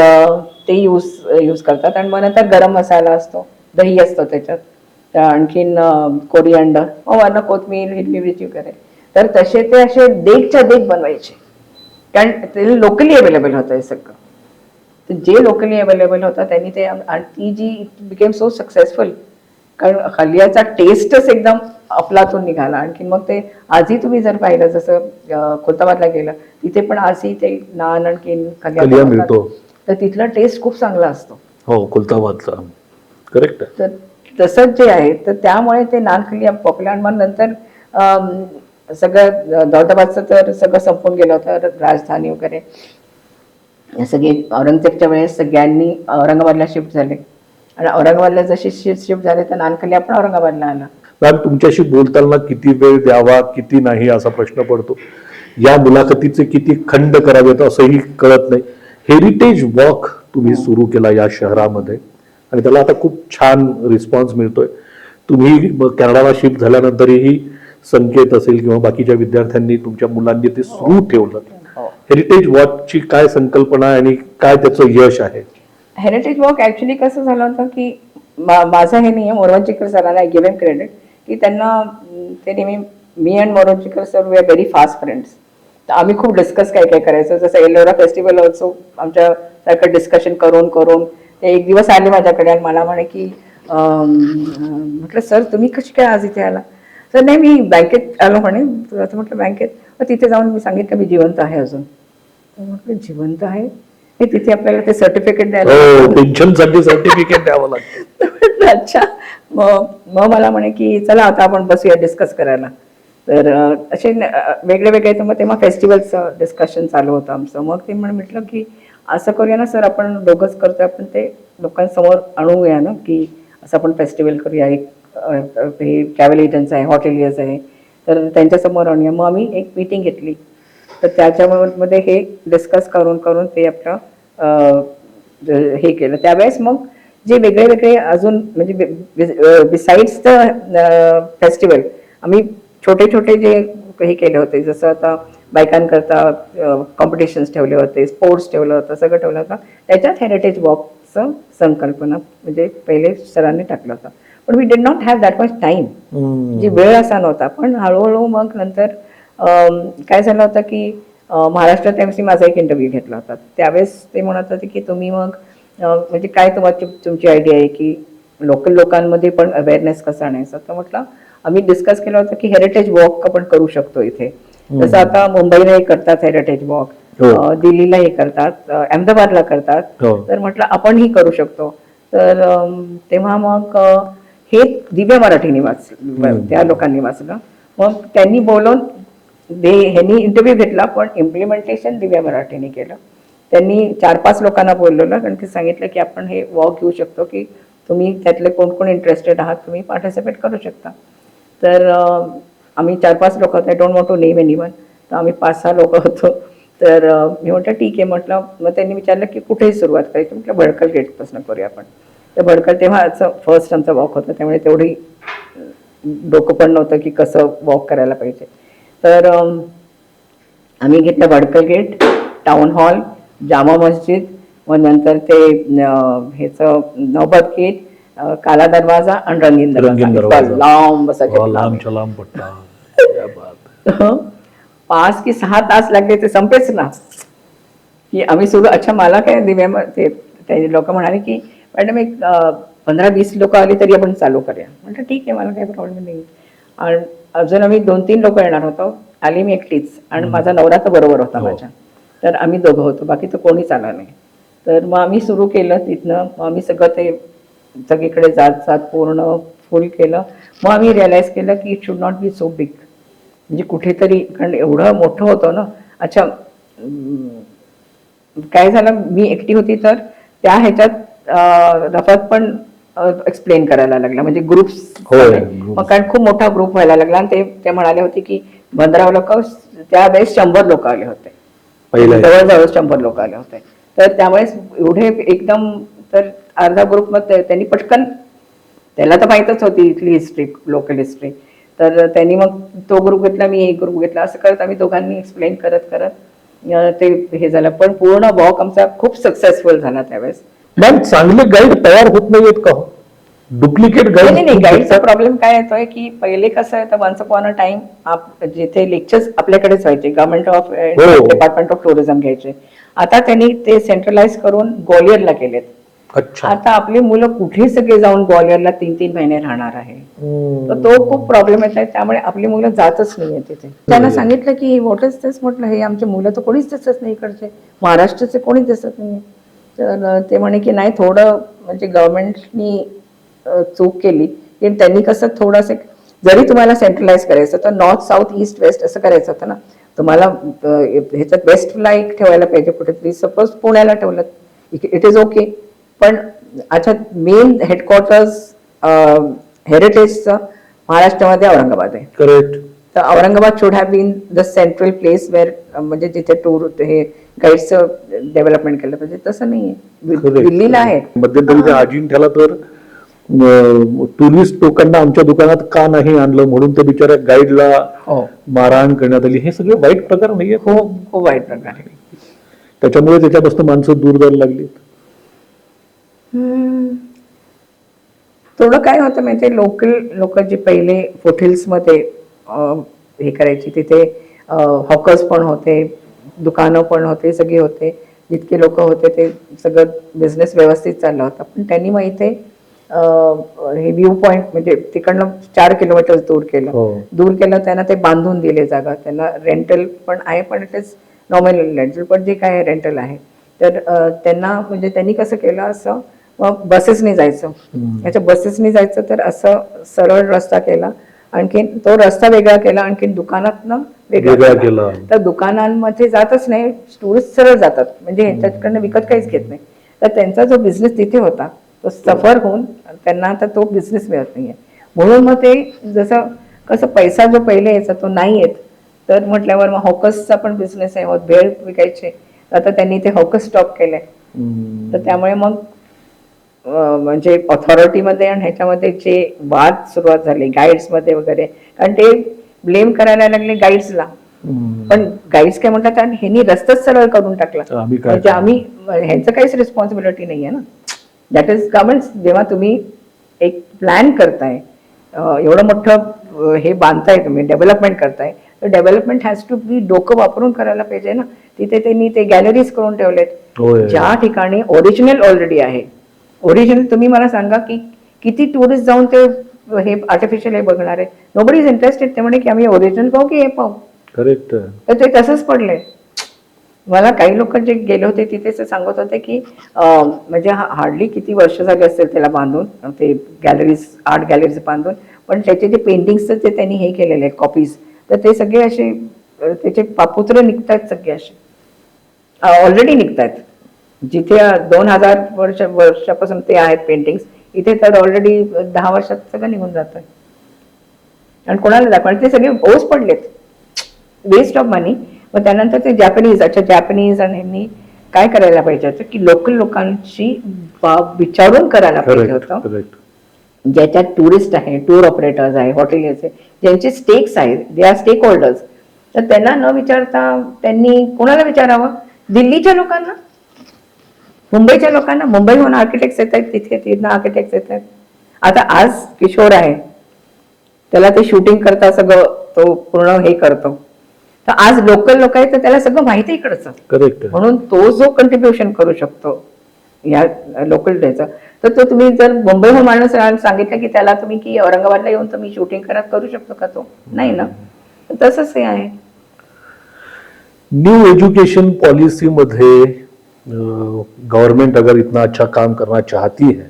ते यूज करतात. आणि मग नंतर गरम मसाला असतो, दही असतो त्याच्यात, आणखीन कोरिअँडर, वरनं कोथमीर, हिरवी मिरची वगैरे. तर तसे ते असे देगच्या देग बनवायचे, कारण ते लोकली अवेलेबल होतं हे सगळं. तर जे लोकली अवेलेबल होतं त्यांनी ते, आणि ती जी बिकेम सो सक्सेसफुल कारण हल्ल्याचा टेस्टच एकदम अफलातून निघाला. आणखी मग ते आजही तुम्ही जर पाहिलं, जसं खुलताबादला गेलं तिथे पण आजही ते नान आणखी खलिया मिळतो. तर तिथला टेस्ट खूप चांगला असतो. हो, खुलताबादचा करेक्ट. तर तसंच जे आहे, तर त्यामुळे ते नान खलिया पॉप्युलर. मग नंतर सगळं दौलताबादचं तर सगळं संपून गेलं होतं, राजधानी वगैरे सगळे. औरंगजेबच्या वेळेस सगळ्यांनी औरंगाबादला शिफ्ट झाले आणि औरंगाबादला जशी शिफ्ट झाले तर नानखलिया पण औरंगाबादला आला. मॅम, तुमच्याशी बोलताना किती वेळ द्यावा किती नाही असा प्रश्न पडतो. या मुलाखतीचे किती खंड करावेत असंही कळत नाही. हेरिटेज वॉक तुम्ही सुरू केला या शहरामध्ये आणि त्याला आता खूप छान रिस्पॉन्स मिळतोय. तुम्ही कॅनडाला शिफ्ट झाल्यानंतरही संकेत असेल किंवा बाकीच्या विद्यार्थ्यांनी तुमच्या मुलांनी ते सुरू ठेवलं. हेरिटेज वॉकची काय संकल्पना आहे आणि काय त्याचं यश आहे? हेरिटेज वॉक ऍक्च्युली कसं झालं होतं की माझा हे नियम मोरवंचीकर सरांना गिव्ह हिम क्रेडिट की त्यांना ते नेहमी, मी and Morwanchikar sir we are very fast friends. तर आम्ही खूप डिस्कस काय काय करायचं. जसं एलोरा फेस्टिवल ऑल्सो आमच्यासारखं डिस्कशन करून करून ते एक दिवस आले माझ्याकडे आणि मला म्हणे की म्हटलं सर तुम्ही कशी काय आज इथे आला? तर नाही, मी बँकेत आलो म्हणे. असं म्हटलं बँकेत. मग तिथे जाऊन मी सांगितलं मी जिवंत आहे अजून. म्हटलं जिवंत आहे? तिथे आपल्याला ते सर्टिफिकेट द्यायला, पेन्शनसाठी सर्टिफिकेट द्यावं लागतं. म्हटलं अच्छा. मग मला म्हणे की चला आता आपण बसूया डिस्कस करायला. तर असे वेगळे वेगळे. तर मग तेव्हा फेस्टिवलचं डिस्कशन चालू होतं आमचं. मग ते म्हटलं की असं करूया ना सर, आपण दोघंच करतोय, आपण ते लोकांसमोर आणूया ना की असं आपण फेस्टिवल करूया. एक हे ट्रॅव्हल एजन्ट्स आहे, हॉटेलियर्स आहे, तर त्यांच्यासमोर आणूया. मग आम्ही एक मीटिंग घेतली. तर त्याच्यामध्ये हे डिस्कस करून करून ते आपलं हे केलं. त्यावेळेस मग जे वेगळे वेगळे अजून म्हणजे बिसाइड्स द फेस्टिवल आम्ही छोटे छोटे जे हे केले होते. जसं आता बायकांकरता कॉम्पिटिशन्स ठेवले होते, स्पोर्ट्स ठेवलं होतं, सगळं ठेवलं होतं. त्याच्यात हेरिटेज वॉकचं संकल्पना म्हणजे पहिले सरांनी टाकलं होतं. पण we did not have that much time. जी वेळ असा नव्हता. पण हळूहळू मग नंतर काय झालं होतं की महाराष्ट्र टाइम्सनी माझा एक इंटरव्ह्यू घेतला होता. त्यावेळेस ते म्हणत होते की तुम्ही मग म्हणजे काय तुमची आयडिया आहे की लोकल लोकांमध्ये पण अवेअरनेस कसा आणायचा. तर म्हटलं आम्ही डिस्कस केलं होतं की हेरिटेज वॉक आपण करू शकतो इथे. जसं आता मुंबईला हे करतात हेरिटेज वॉक, दिल्लीला हे करतात, अहमदाबादला करतात. तर म्हटलं आपणही करू शकतो. तर तेव्हा मग हे दिव्या मराठीने वाचलं, त्या लोकांनी वाचलं. मग त्यांनी बोलून ह्यांनी इंटरव्ह्यू घेतला, पण इम्प्लिमेंटेशन दिव्या मराठीने केलं. त्यांनी 4-5 लोकांना बोलवलं आणि ते सांगितलं की आपण हे वॉक घेऊ शकतो की तुम्ही त्यातले कोण कोण इंटरेस्टेड आहात, तुम्ही पार्टिसिपेट करू शकता. तर आम्ही 4-5 लोक होते. I don't want to name anyone. तर आम्ही 5-6 लोक होतो. तर मी म्हटलं ठीक आहे. म्हटलं मग त्यांनी विचारलं की कुठेही सुरुवात करायची. म्हटलं भडकल गेटपासून करूया आपण. तर भडकल तेव्हा फर्स्ट आमचा वॉक होता, त्यामुळे तेवढी डोकं पण नव्हतं की कसं वॉक करायला पाहिजे. तर आम्ही घेतलं Bhadkal gate, town hall, Jama Masjid, मग नंतर ते ह्याचं नौबत गेट, काला दरवाजा आणि रंगीन दरवाजा. लांब असा लांब पट्टा. 5 की 6 तास लागले ते संपेच ना. की आम्ही सुरू. अच्छा, मला काय दिव्या ते लोक म्हणाले की मॅडम एक 15-20 लोक आली तरी आपण चालू करूया. म्हटलं ठीक आहे, मला काही प्रॉब्लेम नाही. आणि अजून आम्ही 2-3 लोक येणार होतो. आली मी एकटीच आणि माझा नवरा तर बरोबर होता माझ्या. तर आम्ही दोघं होतो, बाकी तर कोणीच आलं नाही. तर मग आम्ही सुरू केलं तिथनं. मग आम्ही सगळं ते सगळीकडे जात पूर्ण फुल केलं. मग आम्ही रिअलाइज केलं की it should not be so big. म्हणजे कुठेतरी, कारण एवढं मोठं होतं ना. अच्छा, काय झालं, मी एकटी होती तर त्या ह्याच्यात रफत पण एक्सप्लेन करायला लागला, म्हणजे ग्रुप्स. मग कारण खूप मोठा ग्रुप व्हायला लागला आणि ते म्हणाले होते की 15 लोक, त्यावेळेस 100 लोक आले होते, जवळजवळ 100 लोक आले होते. तर त्यावेळेस एवढे एकदम, तर अर्धा ग्रुप मग त्यांनी पटकन, त्याला तर माहीतच होती इथली हिस्ट्री, लोकल हिस्ट्री. तर त्यांनी मग तो ग्रुप घेतला, मी एक ग्रुप घेतला. असं करत आम्ही दोघांनी एक्सप्लेन करत करत ते हे झालं. पण पूर्ण वॉक आमचा खूप सक्सेसफुल झाला त्यावेळेस. मॅम, चांगले गाईड तयार होत नाहीयेत का? Duplicate guide? नाही, गाईडचा प्रॉब्लेम काय येतोय की पहिले कसं आहे, तर वन्स अपॉन अ टाइम जिथे लेक्चर्स आपल्याकडेच व्हायचे, government of department of tourism घ्यायचे. आता त्यांनी ते सेंट्रलाइज करून ग्वालियरला केलेत. अच्छा. आता आपली मुलं कुठे सगळे जाऊन ग्वालियरला 3-3 महिने राहणार आहे. तर तो खूप प्रॉब्लेम येत आहे. त्यामुळे आपली मुलं जातच नाहीये तिथे. त्यांना सांगितलं की व्हॉट इज दिस, म्हटलं हे आमचे मुलं तर कोणीच दिसत नाही इकडचे, महाराष्ट्राचे कोणीच दिसत नाही. तर ते म्हणे की नाही, थोडं म्हणजे गव्हर्नमेंटनी चूक केली की त्यांनी कसं थोडंसं, जरी तुम्हाला सेंट्रलाइज करायचं तर नॉर्थ साऊथ ईस्ट वेस्ट असं करायचं होतं ना. तुम्हाला ह्याच्यात वेस्टला एक ठेवायला पाहिजे कुठेतरी. सपोज पुण्याला ठेवलं इट इज ओके, पण अच्छा मेन हेडक्वार्टर्स हेरिटेजचं महाराष्ट्रामध्ये औरंगाबाद आहे. करेक्ट. तर Aurangabad should have been the central place where, म्हणजे जिथे टूर हे गाईडचं डेव्हलपमेंट केलं पाहिजे. तसं नाहीये, दिल्लीला आहे. मध्यंतरी त्या अजिंठ्याला तर टुरिस्ट लोकांना आमच्या दुकानात का नाही आणलं म्हणून त्या बिचाऱ्या गाईडला मारहाण करण्यात आली. हे सगळे वाईट प्रकार नाहीये, खूप खूप वाईट प्रकार आहे. त्याच्यामुळे त्याच्यापासून माणसं दूर जायला लागली. थोडं काय होतं माहितीये, लोकल लोक जे पहिले फुटहिल्समध्ये हे करायची, तिथे हॉकर्स पण होते, दुकानं पण होते, सगळे होते. जितके लोक होते ते सगळं बिझनेस व्यवस्थित चालला होता. पण त्यांनी मग इथे हे व्ह्यू पॉइंट म्हणजे तिकडनं 4 किलोमीटर दूर केलं. त्यांना ते बांधून दिले जागा. त्यांना रेंटल पण आहे, पण इट इज नॉमिनल रेंटल, पण जे काय रेंटल आहे. तर त्यांना म्हणजे त्यांनी कसं केलं, असं मग बसेसनी जायचं, याच्या बसेसनी जायचं, तर असं सरळ रस्ता केला. आणखीन तो रस्ता वेगळा केला, आणखीन दुकानातनं वेगळा केला. तर दुकानांमध्ये जातच नाही, टुरिस्ट सरळ जातात, म्हणजे ह्याच्याकडनं विकत काहीच घेत नाही. तर त्यांचा जो बिझनेस तिथे होता तो सफर होऊन त्यांना आता तो बिझनेस मिळत नाहीये. म्हणून मग ते जसं कसं पैसा जो पहिले यायचा तो नाही येत, तर म्हटल्यावर मग हॉकर्सचा पण बिझनेस आहे, मग भेळ विकायचे. आता त्यांनी ते हॉकर्स स्टॉप केलंय. तर त्यामुळे मग म्हणजे ऑथॉरिटीमध्ये आणि ह्याच्यामध्ये जे वाद सुरुवात झाले गाईड्समध्ये वगैरे, कारण ते ब्लेम करायला लागले गाईड्सला. पण गाईड्स काय म्हणतात, कारण ह्यांनी रस्ताच सरळ करून टाकला, म्हणजे आम्ही ह्यांचं काहीच रिस्पॉन्सिबिलिटी नाहीये ना. That is government. जेव्हा तुम्ही एक प्लॅन करताय, एवढं मोठं हे बांधताय, तुम्ही डेव्हलपमेंट करताय, तर डेव्हलपमेंट हॅज टू बी डोकं वापरून करायला पाहिजे ना. तिथे त्यांनी ते गॅलरीज करून ठेवलेत, ज्या ठिकाणी ओरिजिनल ऑलरेडी आहे. ओरिजिनल तुम्ही मला सांगा की किती टुरिस्ट जाऊन ते हे आर्टिफिशियल हे बघणार आहे. Nobody is interested. ते म्हणे की आम्ही ओरिजिनल पाहू की हे पाहू. करेक्ट. तर ते तसंच पडले. मला काही लोक जे गेले होते तिथे सांगत होते की म्हणजे हार्डली किती वर्ष झाली असेल त्याला बांधून, ते गॅलरीज, आर्ट गॅलरीज बांधून, पण त्याचे जे पेंटिंग्स ते त्यांनी हे केलेले आहेत कॉपीज, तर ते सगळे असे त्याचे पापुत्र निघतात, सगळे असे ऑलरेडी निघतात. जिथे 2000 वर्षापासून ते आहेत पेंटिंग्स, इथे तर ऑलरेडी 10 वर्षात सगळं निघून जातं. आणि कोणाला दाखवणार, ते सगळे ओस पडलेत, वेस्ट ऑफ मनी. मग त्यानंतर ते जॅपनीज आणि ह्यांनी काय करायला पाहिजे होतं की लोकल लोकांशी विचारून करायला पाहिजे होतं. ज्याच्यात टुरिस्ट आहे, टूर ऑपरेटर्स आहे, हॉटेल्स आहे, ज्यांचे स्टेक्स आहेत, दे आर स्टेक होल्डर्स. तर त्यांना न विचारता त्यांनी कोणाला विचारावं? दिल्लीच्या लोकांना, मुंबईच्या लोकांना. मुंबईहून आर्किटेक्ट्स येत आहेत, तिथं आर्किटेक्ट्स येत आहेत. आता आज किशोर आहे, त्याला ते शूटिंग करता सगळं तो पूर्ण हे करतो. तर आज लोकल लोक आहेत, तर त्याला सगळं माहिती इकडचं. करेक्ट. म्हणून तो जो कंट्रीब्युशन करू शकतो या लोकल ड्रेचा, तर तो तुम्ही जर मुंबईहून माणूस सांगितलं की त्याला तुम्ही की औरंगाबादला येऊन तुम्ही शूटिंग करू शकतो का? तो नाही ना. तसंच हे आहे. न्यू एजुकेशन पॉलिसी मध्ये गवर्नमेंट अगर इतना अच्छा काम करना चाहती है,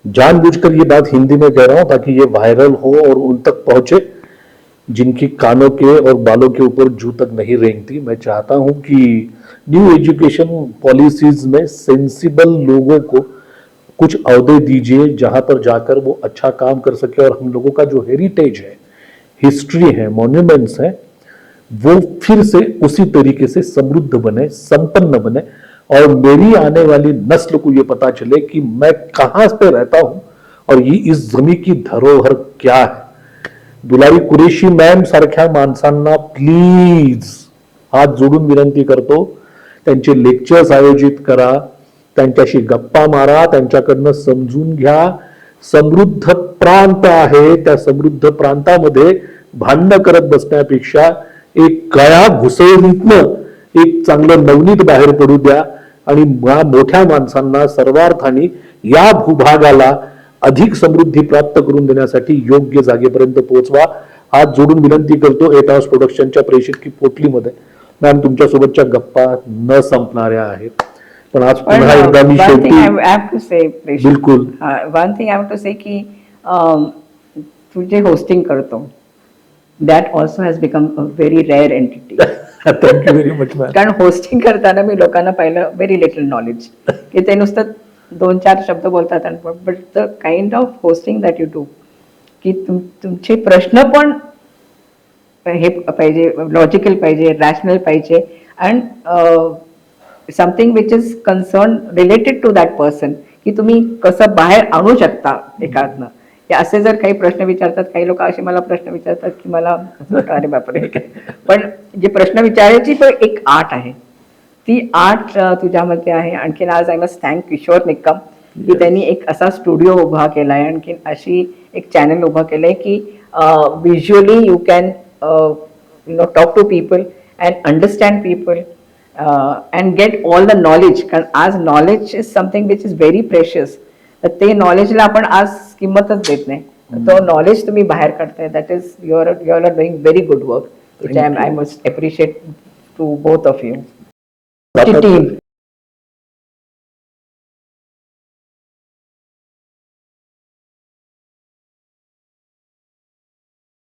जानबूझकर ये बात हिंदी में कह रहा हूं ताकि ये वायरल हो और उन तक पहुंचे जिनकी कानों के और बालों के ऊपर जू तक नहीं रेंगती. मैं चाहता हूं कि न्यू एजुकेशन पॉलिसीज में सेंसिबल लोगों को कुछ अहदे दीजिए जहां पर जाकर वो अच्छा काम कर सके और हम लोगों का जो हेरिटेज है, हिस्ट्री है, मॉन्यूमेंट्स है, वो फिर से उसी तरीके से समृद्ध बने, संपन्न बने, और मेरी आने वाली नस्ल को ये पता चले कि मैं कहां पे रहता हूं और ये इस जमीन की धरोहर क्या है. दुलारी कुरेशी मॅम सारख्या माणसांना प्लीज हात जोडून विनंती करतो, त्यांचे लेक्चर्स आयोजित करा, त्यांच्याशी गप्पा मारा, त्यांच्याकडनं समजून घ्या. समृद्ध प्रांत आहे, त्या समृद्ध प्रांतामध्ये भांडणं करत बसण्यापेक्षा एक गळा घुसळणीतनं एक चांगलं नवनीत बाहेर पडू द्या आणि मोठ्या माणसांना सर्वार्थाने या भूभागाला अधिक समृद्धी प्राप्त करून देण्यासाठी योग्य जागेपर्यंत पोहोचवा. हात जोडून विनंती करतो. 8 Hours प्रोडक्शनच्या प्रेषित की पोटलीमध्ये मॅम तुमच्यासोबतच्या गप्पा न संपणाऱ्या आहेत, पण आज पुन्हा एकदा मी शेवटी बिलकुल one thing I have to say की तू जे होस्टिंग करतो that also has become a very rare entity. Thank you very much ma'am. कारण होस्टिंग करताना मी लोकांना पाहिलं व्हेरी लिटल नॉलेज की ते नुसतं 2-4 शब्द बोलतात आणि but the kind of hosting that you do की तुमचे प्रश्न पण हे पाहिजे, लॉजिकल पाहिजे, रॅशनल पाहिजे and something which is concern related to that person की तुम्ही कसं बाहेर आणू शकता एखादनं. हे असे जर काही प्रश्न विचारतात, काही लोक असे मला प्रश्न विचारतात की मला अरे बापरे, पण जे प्रश्न विचारायची पण एक आर्ट आहे, ती आर्ट तुझ्यामध्ये आहे. आणखीन आज I must thank Kishore Nikam की त्यांनी एक असा स्टुडिओ उभा केलाय, आणखीन अशी एक चॅनल उभा केलंय की visually you can talk to people and understand people and get all the knowledge. कारण आज knowledge is something which is very precious. तर ते नॉलेजला आपण आज किंमतच देत नाही. तो नॉलेज तुम्ही बाहेर काढताय, that is you are doing very good work, which I must appreciate to both of you. Team